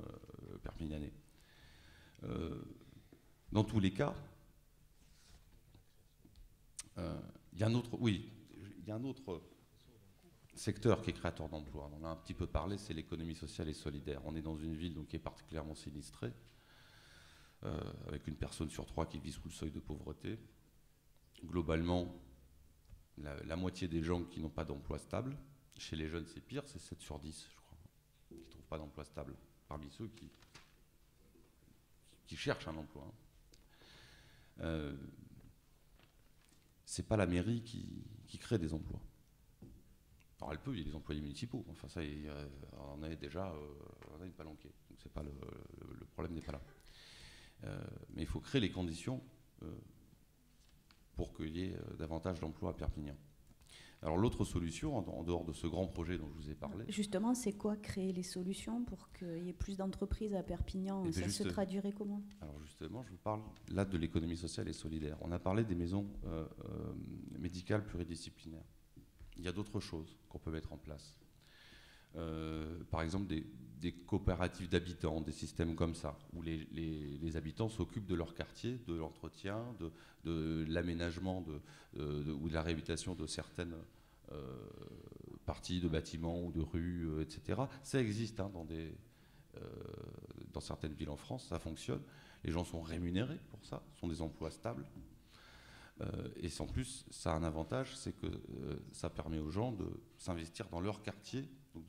perpignanais. Dans tous les cas, il y a un autre secteur qui est créateur d'emplois. On en a un petit peu parlé, c'est l'économie sociale et solidaire. On est dans une ville qui est particulièrement sinistrée, avec une personne sur 3 qui vit sous le seuil de pauvreté. Globalement, la moitié des gens qui n'ont pas d'emploi stable. Chez les jeunes, c'est pire, c'est 7 sur 10, je crois, qui ne trouvent pas d'emploi stable, parmi ceux qui cherchent un emploi. C'est pas la mairie qui crée des emplois. Alors elle peut, il y a des employés municipaux, enfin ça, on est déjà on a une palanquée, donc c'est pas le problème n'est pas là. Mais il faut créer les conditions pour qu'il y ait davantage d'emplois à Perpignan. Alors l'autre solution, en dehors de ce grand projet dont je vous ai parlé... Justement, c'est quoi créer les solutions pour qu'il y ait plus d'entreprises à Perpignan? Ça se traduirait comment? Alors justement, je vous parle là de l'économie sociale et solidaire. On a parlé des maisons médicales pluridisciplinaires. Il y a d'autres choses qu'on peut mettre en place. Par exemple, des coopératives d'habitants, des systèmes comme ça, où les habitants s'occupent de leur quartier, de l'entretien, de l'aménagement ou de la réhabilitation de certaines parties de bâtiments ou de rues, etc. Ça existe dans certaines villes en France, ça fonctionne. Les gens sont rémunérés pour ça, ce sont des emplois stables. Et en plus, ça a un avantage, c'est que ça permet aux gens de s'investir dans leur quartier, donc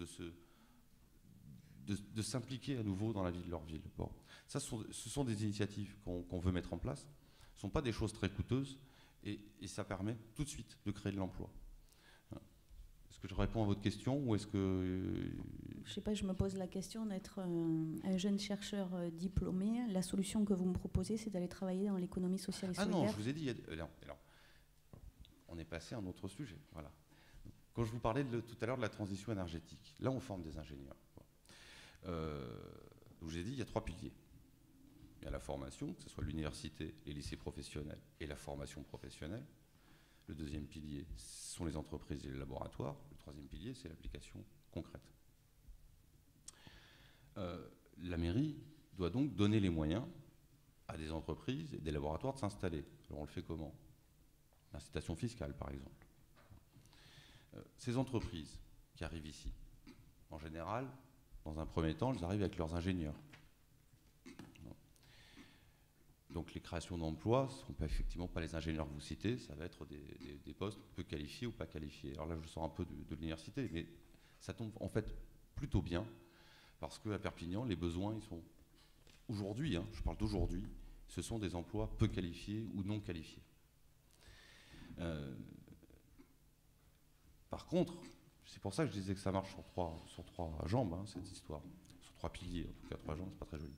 de s'impliquer à nouveau dans la vie de leur ville. Bon. Ça, ce sont des initiatives qu'on veut mettre en place. Ce ne sont pas des choses très coûteuses et ça permet tout de suite de créer de l'emploi. Est-ce que je réponds à votre question ou est-ce que... Je ne sais pas, je me pose la question d'être un jeune chercheur diplômé. La solution que vous me proposez, c'est d'aller travailler dans l'économie sociale et solidaire. Ah non, je vous ai dit... Alors, on est passé à un autre sujet. Voilà. Quand je vous parlais tout à l'heure de la transition énergétique, là on forme des ingénieurs. Je vous ai dit, il y a 3 piliers. il y a la formation, que ce soit l'université, les lycées professionnels et la formation professionnelle. Le deuxième pilier, ce sont les entreprises et les laboratoires. Le troisième pilier, c'est l'application concrète. La mairie doit donc donner les moyens à des entreprises et des laboratoires de s'installer. Alors on le fait comment? L'incitation fiscale, par exemple. Ces entreprises qui arrivent ici, en général, dans un premier temps, elles arrivent avec leurs ingénieurs. Donc les créations d'emplois ne sont effectivement pas les ingénieurs que vous citez, ça va être des postes peu qualifiés ou pas qualifiés. Alors là, je sors un peu de l'université, mais ça tombe en fait plutôt bien, parce qu'à Perpignan, les besoins, ils sont aujourd'hui, je parle d'aujourd'hui, ce sont des emplois peu qualifiés ou non qualifiés. Par contre, c'est pour ça que je disais que ça marche sur trois jambes, cette histoire, sur trois piliers, en tout cas 3 jambes, c'est pas très joli.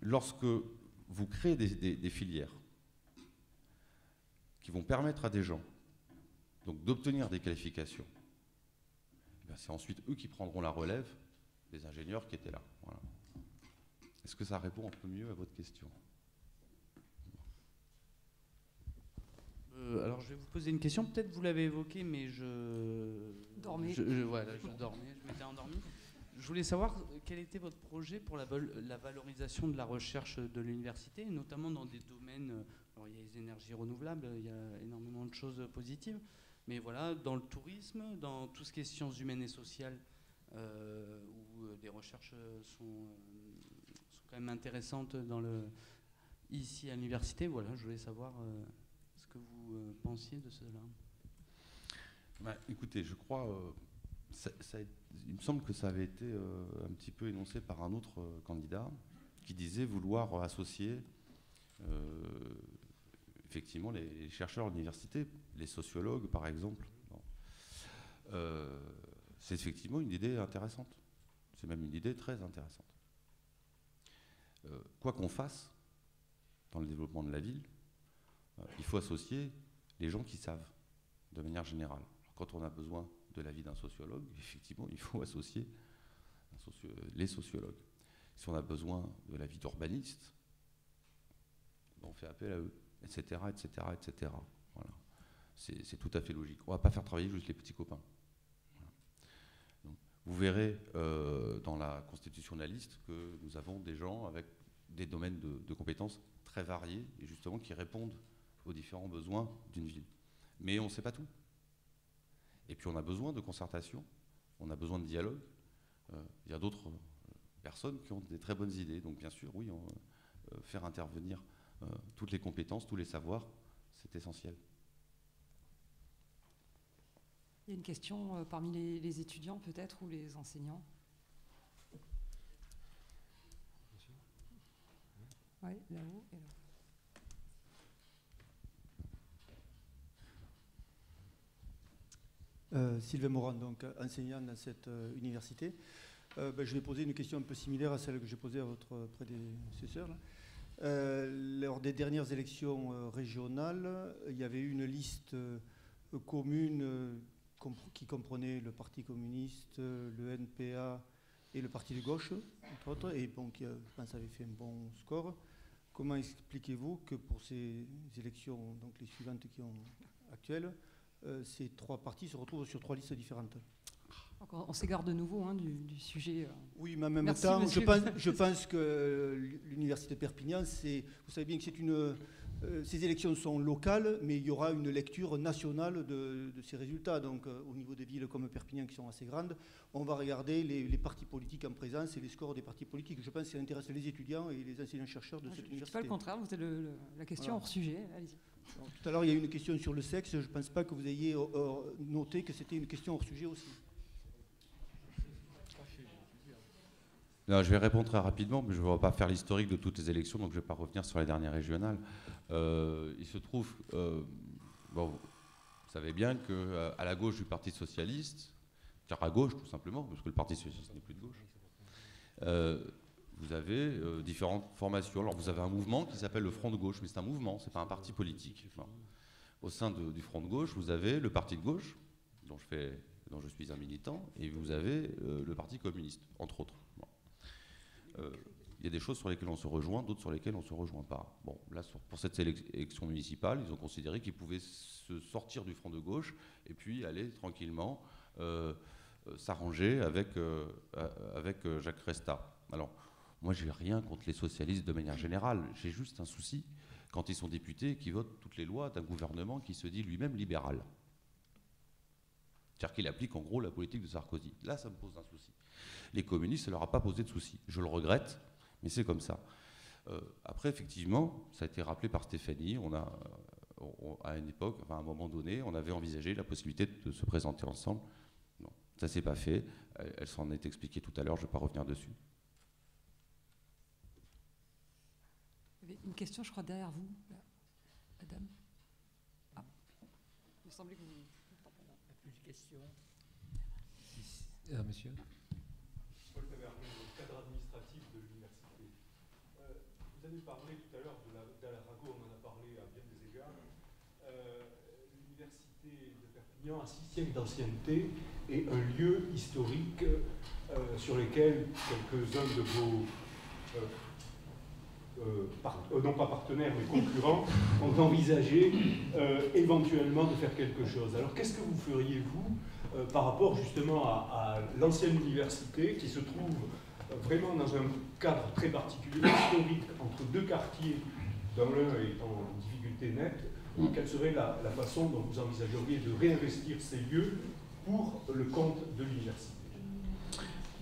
Lorsque vous créez des filières qui vont permettre à des gens donc d'obtenir des qualifications, c'est ensuite eux qui prendront la relève des ingénieurs qui étaient là. Voilà. Est-ce que ça répond un peu mieux à votre question? Alors je vais vous poser une question, peut-être vous l'avez évoqué, mais Dormez. Voilà, je dormais, je m'étais endormi. Je voulais savoir quel était votre projet pour la valorisation de la recherche de l'université, notamment dans des domaines, alors il y a les énergies renouvelables, il y a énormément de choses positives, mais voilà, dans le tourisme, dans tout ce qui est sciences humaines et sociales, où des recherches sont quand même intéressantes ici à l'université, voilà, je voulais savoir ce que vous pensiez de cela. Écoutez, je crois... il me semble que ça avait été un petit peu énoncé par un autre candidat qui disait vouloir associer effectivement les chercheurs à l'université, les sociologues par exemple. C'est effectivement une idée intéressante. C'est même une idée très intéressante. Quoi qu'on fasse dans le développement de la ville, il faut associer les gens qui savent de manière générale. Alors, quand on a besoin de l'avis d'un sociologue, effectivement, il faut associer les sociologues. Si on a besoin de l'avis d'urbanistes, on fait appel à eux, etc., etc., etc. Voilà. C'est tout à fait logique. On ne va pas faire travailler juste les petits copains. Voilà. Donc, vous verrez dans la constitution de la liste que nous avons des gens avec des domaines de compétences très variés et justement qui répondent aux différents besoins d'une ville. Mais on ne sait pas tout. Et puis on a besoin de concertation, on a besoin de dialogue. Il y a d'autres personnes qui ont des très bonnes idées. Donc bien sûr, oui, faire intervenir toutes les compétences, tous les savoirs, c'est essentiel. Il y a une question parmi les étudiants peut-être ou les enseignants. Oui, là-haut et là. Sylvain Moran, donc enseignant dans cette université. Je vais poser une question un peu similaire à celle que j'ai posée à votre prédécesseur. Lors des dernières élections régionales, il y avait eu une liste commune qui comprenait le Parti communiste, le NPA et le Parti de gauche, entre autres, et bon, qui, je pense, avait fait un bon score. Comment expliquez-vous que pour ces élections, donc les suivantes actuelles, ces 3 partis se retrouvent sur 3 listes différentes? On s'égare de nouveau du sujet. Oui, mais en même Merci, temps, monsieur. je pense que l'université de Perpignan, vous savez bien que ces élections sont locales, mais il y aura une lecture nationale de ces résultats. Donc, au niveau des villes comme Perpignan, qui sont assez grandes, on va regarder les partis politiques en présence et les scores des partis politiques. Je pense que ça intéresse les étudiants et les enseignants-chercheurs de cette université. Je ne dis pas le contraire, c'est la question hors sujet. Allez-y. Donc, tout à l'heure, il y a eu une question sur le sexe. Je ne pense pas que vous ayez noté que c'était une question hors sujet aussi. Non, je vais répondre très rapidement, mais je ne vais pas faire l'historique de toutes les élections, donc je ne vais pas revenir sur les dernières régionales. Il se trouve, vous savez bien qu'à la gauche du Parti socialiste, car à gauche tout simplement, parce que le Parti socialiste n'est plus de gauche, vous avez différentes formations. Alors vous avez un mouvement qui s'appelle le Front de gauche, mais c'est un mouvement, ce n'est pas un parti politique. Enfin, au sein du Front de gauche, vous avez le Parti de gauche, dont je suis un militant, et vous avez le Parti communiste, entre autres. Bon. il y a des choses sur lesquelles on se rejoint, d'autres sur lesquelles on ne se rejoint pas. Bon, là, pour cette élection municipale, ils ont considéré qu'ils pouvaient se sortir du front de gauche et puis aller tranquillement s'arranger avec Jacques Resta. Alors, moi, j'ai rien contre les socialistes de manière générale. J'ai juste un souci quand ils sont députés et qu'ils votent toutes les lois d'un gouvernement qui se dit lui-même libéral. C'est-à-dire qu'il applique en gros la politique de Sarkozy. Là, ça me pose un souci. Les communistes, ça ne leur a pas posé de souci. Je le regrette, mais c'est comme ça. Après, effectivement, ça a été rappelé par Stéphanie, à une époque, enfin, à un moment donné, on avait envisagé la possibilité de se présenter ensemble. Non, ça ne s'est pas fait. Elle s'en est expliquée tout à l'heure, je ne vais pas revenir dessus. Il y avait une question, je crois, derrière vous, là, madame. Ah, il me semblait que vous... Plus de questions. Monsieur. Paul Tavernier, le cadre administratif de l'université. Vous avez parlé tout à l'heure d'Alarago, on en a parlé à bien des égards. L'université de Perpignan a 6 siècles d'ancienneté et un lieu historique sur lequel quelques-uns de vos non pas partenaires mais concurrents, ont envisagé éventuellement de faire quelque chose. Alors qu'est-ce que vous feriez, vous, par rapport justement à l'ancienne université qui se trouve vraiment dans un cadre très particulier, historique, entre deux quartiers, dont l'un est en difficulté nette? Quelle serait la façon dont vous envisageriez de réinvestir ces lieux pour le compte de l'université?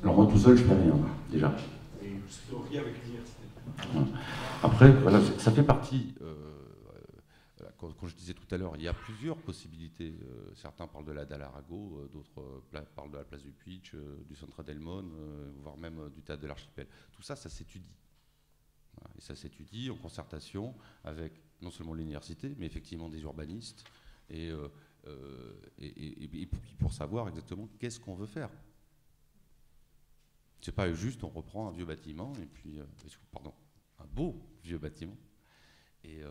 Alors moi tout seul, je ne fais rien, déjà. Et vous feriez avec l'université? Après, voilà, ça fait partie, quand je disais tout à l'heure, il y a plusieurs possibilités. Certains parlent de la Dalle Arago, d'autres parlent de la place du Puig, du Centre Delmon, voire même du théâtre de l'Archipel. Tout ça, ça s'étudie. Voilà, et ça s'étudie en concertation avec non seulement l'université, mais effectivement des urbanistes, et pour savoir exactement qu'est-ce qu'on veut faire. C'est pas juste on reprend un vieux bâtiment et puis un beau vieux bâtiment et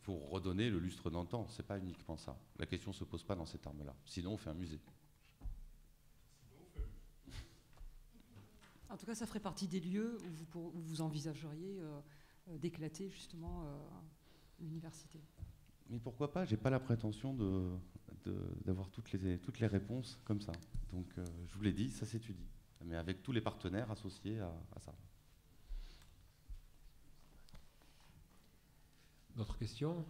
pour redonner le lustre d'antan. C'est pas uniquement ça. La question se pose pas dans ces termes-là. Sinon on fait un musée. En tout cas, ça ferait partie des lieux où vous envisageriez d'éclater justement l'université. Mais pourquoi pas? J'ai pas la prétention d'avoir toutes les réponses comme ça. Donc je vous l'ai dit, ça s'étudie. Mais avec tous les partenaires associés à ça. D'autres questions?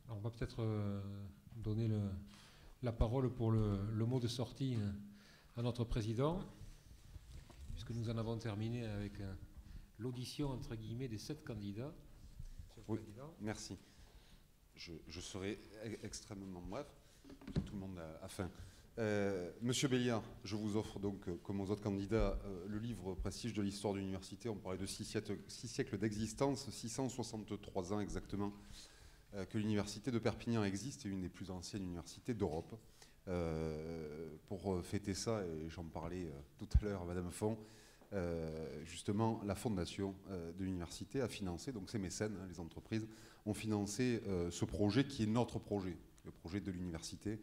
Alors on va peut-être donner la parole pour le mot de sortie à notre président, puisque nous en avons terminé avec l'audition entre guillemets des 7 candidats. Oui, merci. Je serai extrêmement bref, tout le monde a faim. Monsieur Béliard, je vous offre donc, comme aux autres candidats, le livre Prestige de l'histoire de l'université. On parlait de 6 siècles d'existence, 663 ans exactement, que l'université de Perpignan existe, et une des plus anciennes universités d'Europe. Pour fêter ça, et j'en parlais tout à l'heure à Madame Font, justement, la fondation de l'université a financé, donc ces mécènes, les entreprises, ont financé ce projet qui est notre projet, le projet de l'université.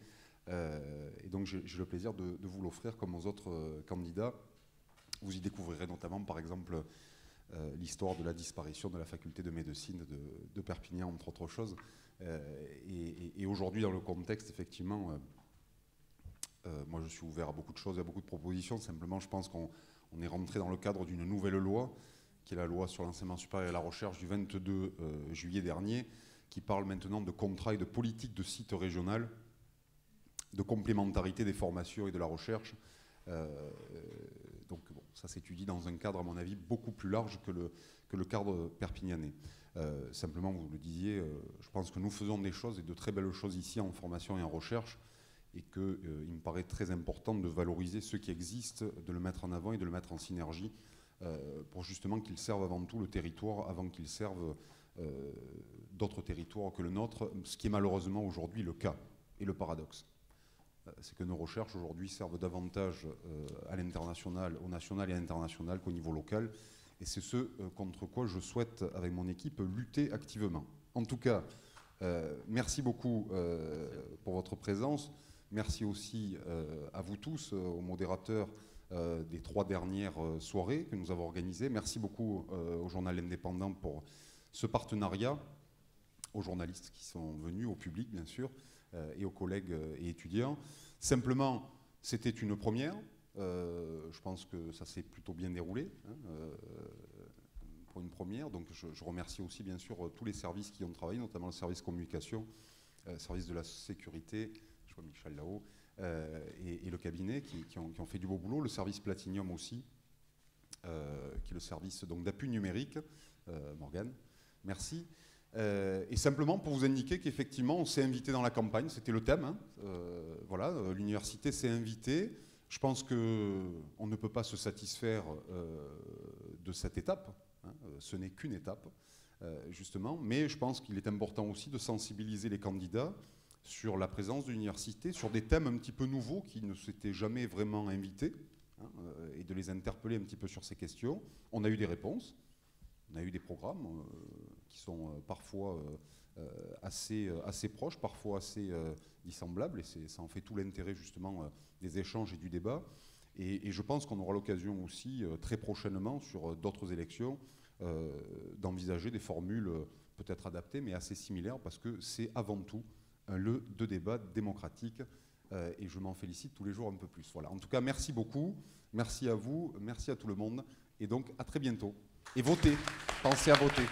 Et donc j'ai le plaisir de vous l'offrir comme aux autres candidats. Vous y découvrirez notamment, par exemple, l'histoire de la disparition de la faculté de médecine de Perpignan, entre autres choses. Et aujourd'hui, dans le contexte, effectivement, moi je suis ouvert à beaucoup de choses, à beaucoup de propositions. Simplement, je pense qu'on est rentré dans le cadre d'une nouvelle loi, qui est la loi sur l'enseignement supérieur et la recherche du 22 juillet dernier, qui parle maintenant de contrat et de politique de site régional, de complémentarité des formations et de la recherche. Donc bon, ça s'étudie dans un cadre, à mon avis, beaucoup plus large que le cadre perpignanais. Simplement, vous le disiez, je pense que nous faisons des choses, et de très belles choses ici en formation et en recherche, et qu'il me paraît très important de valoriser ce qui existe, de le mettre en avant et de le mettre en synergie, pour justement qu'il serve avant tout le territoire, avant qu'il serve d'autres territoires que le nôtre, ce qui est malheureusement aujourd'hui le cas, et le paradoxe. C'est que nos recherches aujourd'hui servent davantage à l'international, au national et à l'international qu'au niveau local. Et c'est ce contre quoi je souhaite, avec mon équipe, lutter activement. En tout cas, merci beaucoup pour votre présence. Merci aussi à vous tous, aux modérateurs, des 3 dernières soirées que nous avons organisées. Merci beaucoup au Journal Indépendant pour ce partenariat, aux journalistes qui sont venus, au public bien sûr, et aux collègues et étudiants. Simplement, c'était une première. Je pense que ça s'est plutôt bien déroulé pour une première. Donc je remercie aussi bien sûr tous les services qui ont travaillé, notamment le service communication, service de la sécurité, je vois Michel là-haut, et le cabinet qui ont fait du beau boulot, le service Platinium aussi, qui est le service d'appui numérique, Morgane, merci. Et simplement pour vous indiquer qu'effectivement on s'est invité dans la campagne, c'était le thème, voilà, l'université s'est invitée. Je pense qu'on ne peut pas se satisfaire de cette étape, ce n'est qu'une étape justement, mais je pense qu'il est important aussi de sensibiliser les candidats sur la présence de l'université, sur des thèmes un petit peu nouveaux qui ne s'étaient jamais vraiment invités, et de les interpeller un petit peu sur ces questions. On a eu des réponses, on a eu des programmes qui sont parfois assez proches, parfois assez dissemblables, et ça en fait tout l'intérêt justement des échanges et du débat. Et je pense qu'on aura l'occasion aussi très prochainement sur d'autres élections d'envisager des formules peut-être adaptées mais assez similaires, parce que c'est avant tout un lieu de débat démocratique, et je m'en félicite tous les jours un peu plus. Voilà. En tout cas, merci beaucoup, merci à vous, merci à tout le monde, et donc à très bientôt. Et votez, pensez à voter.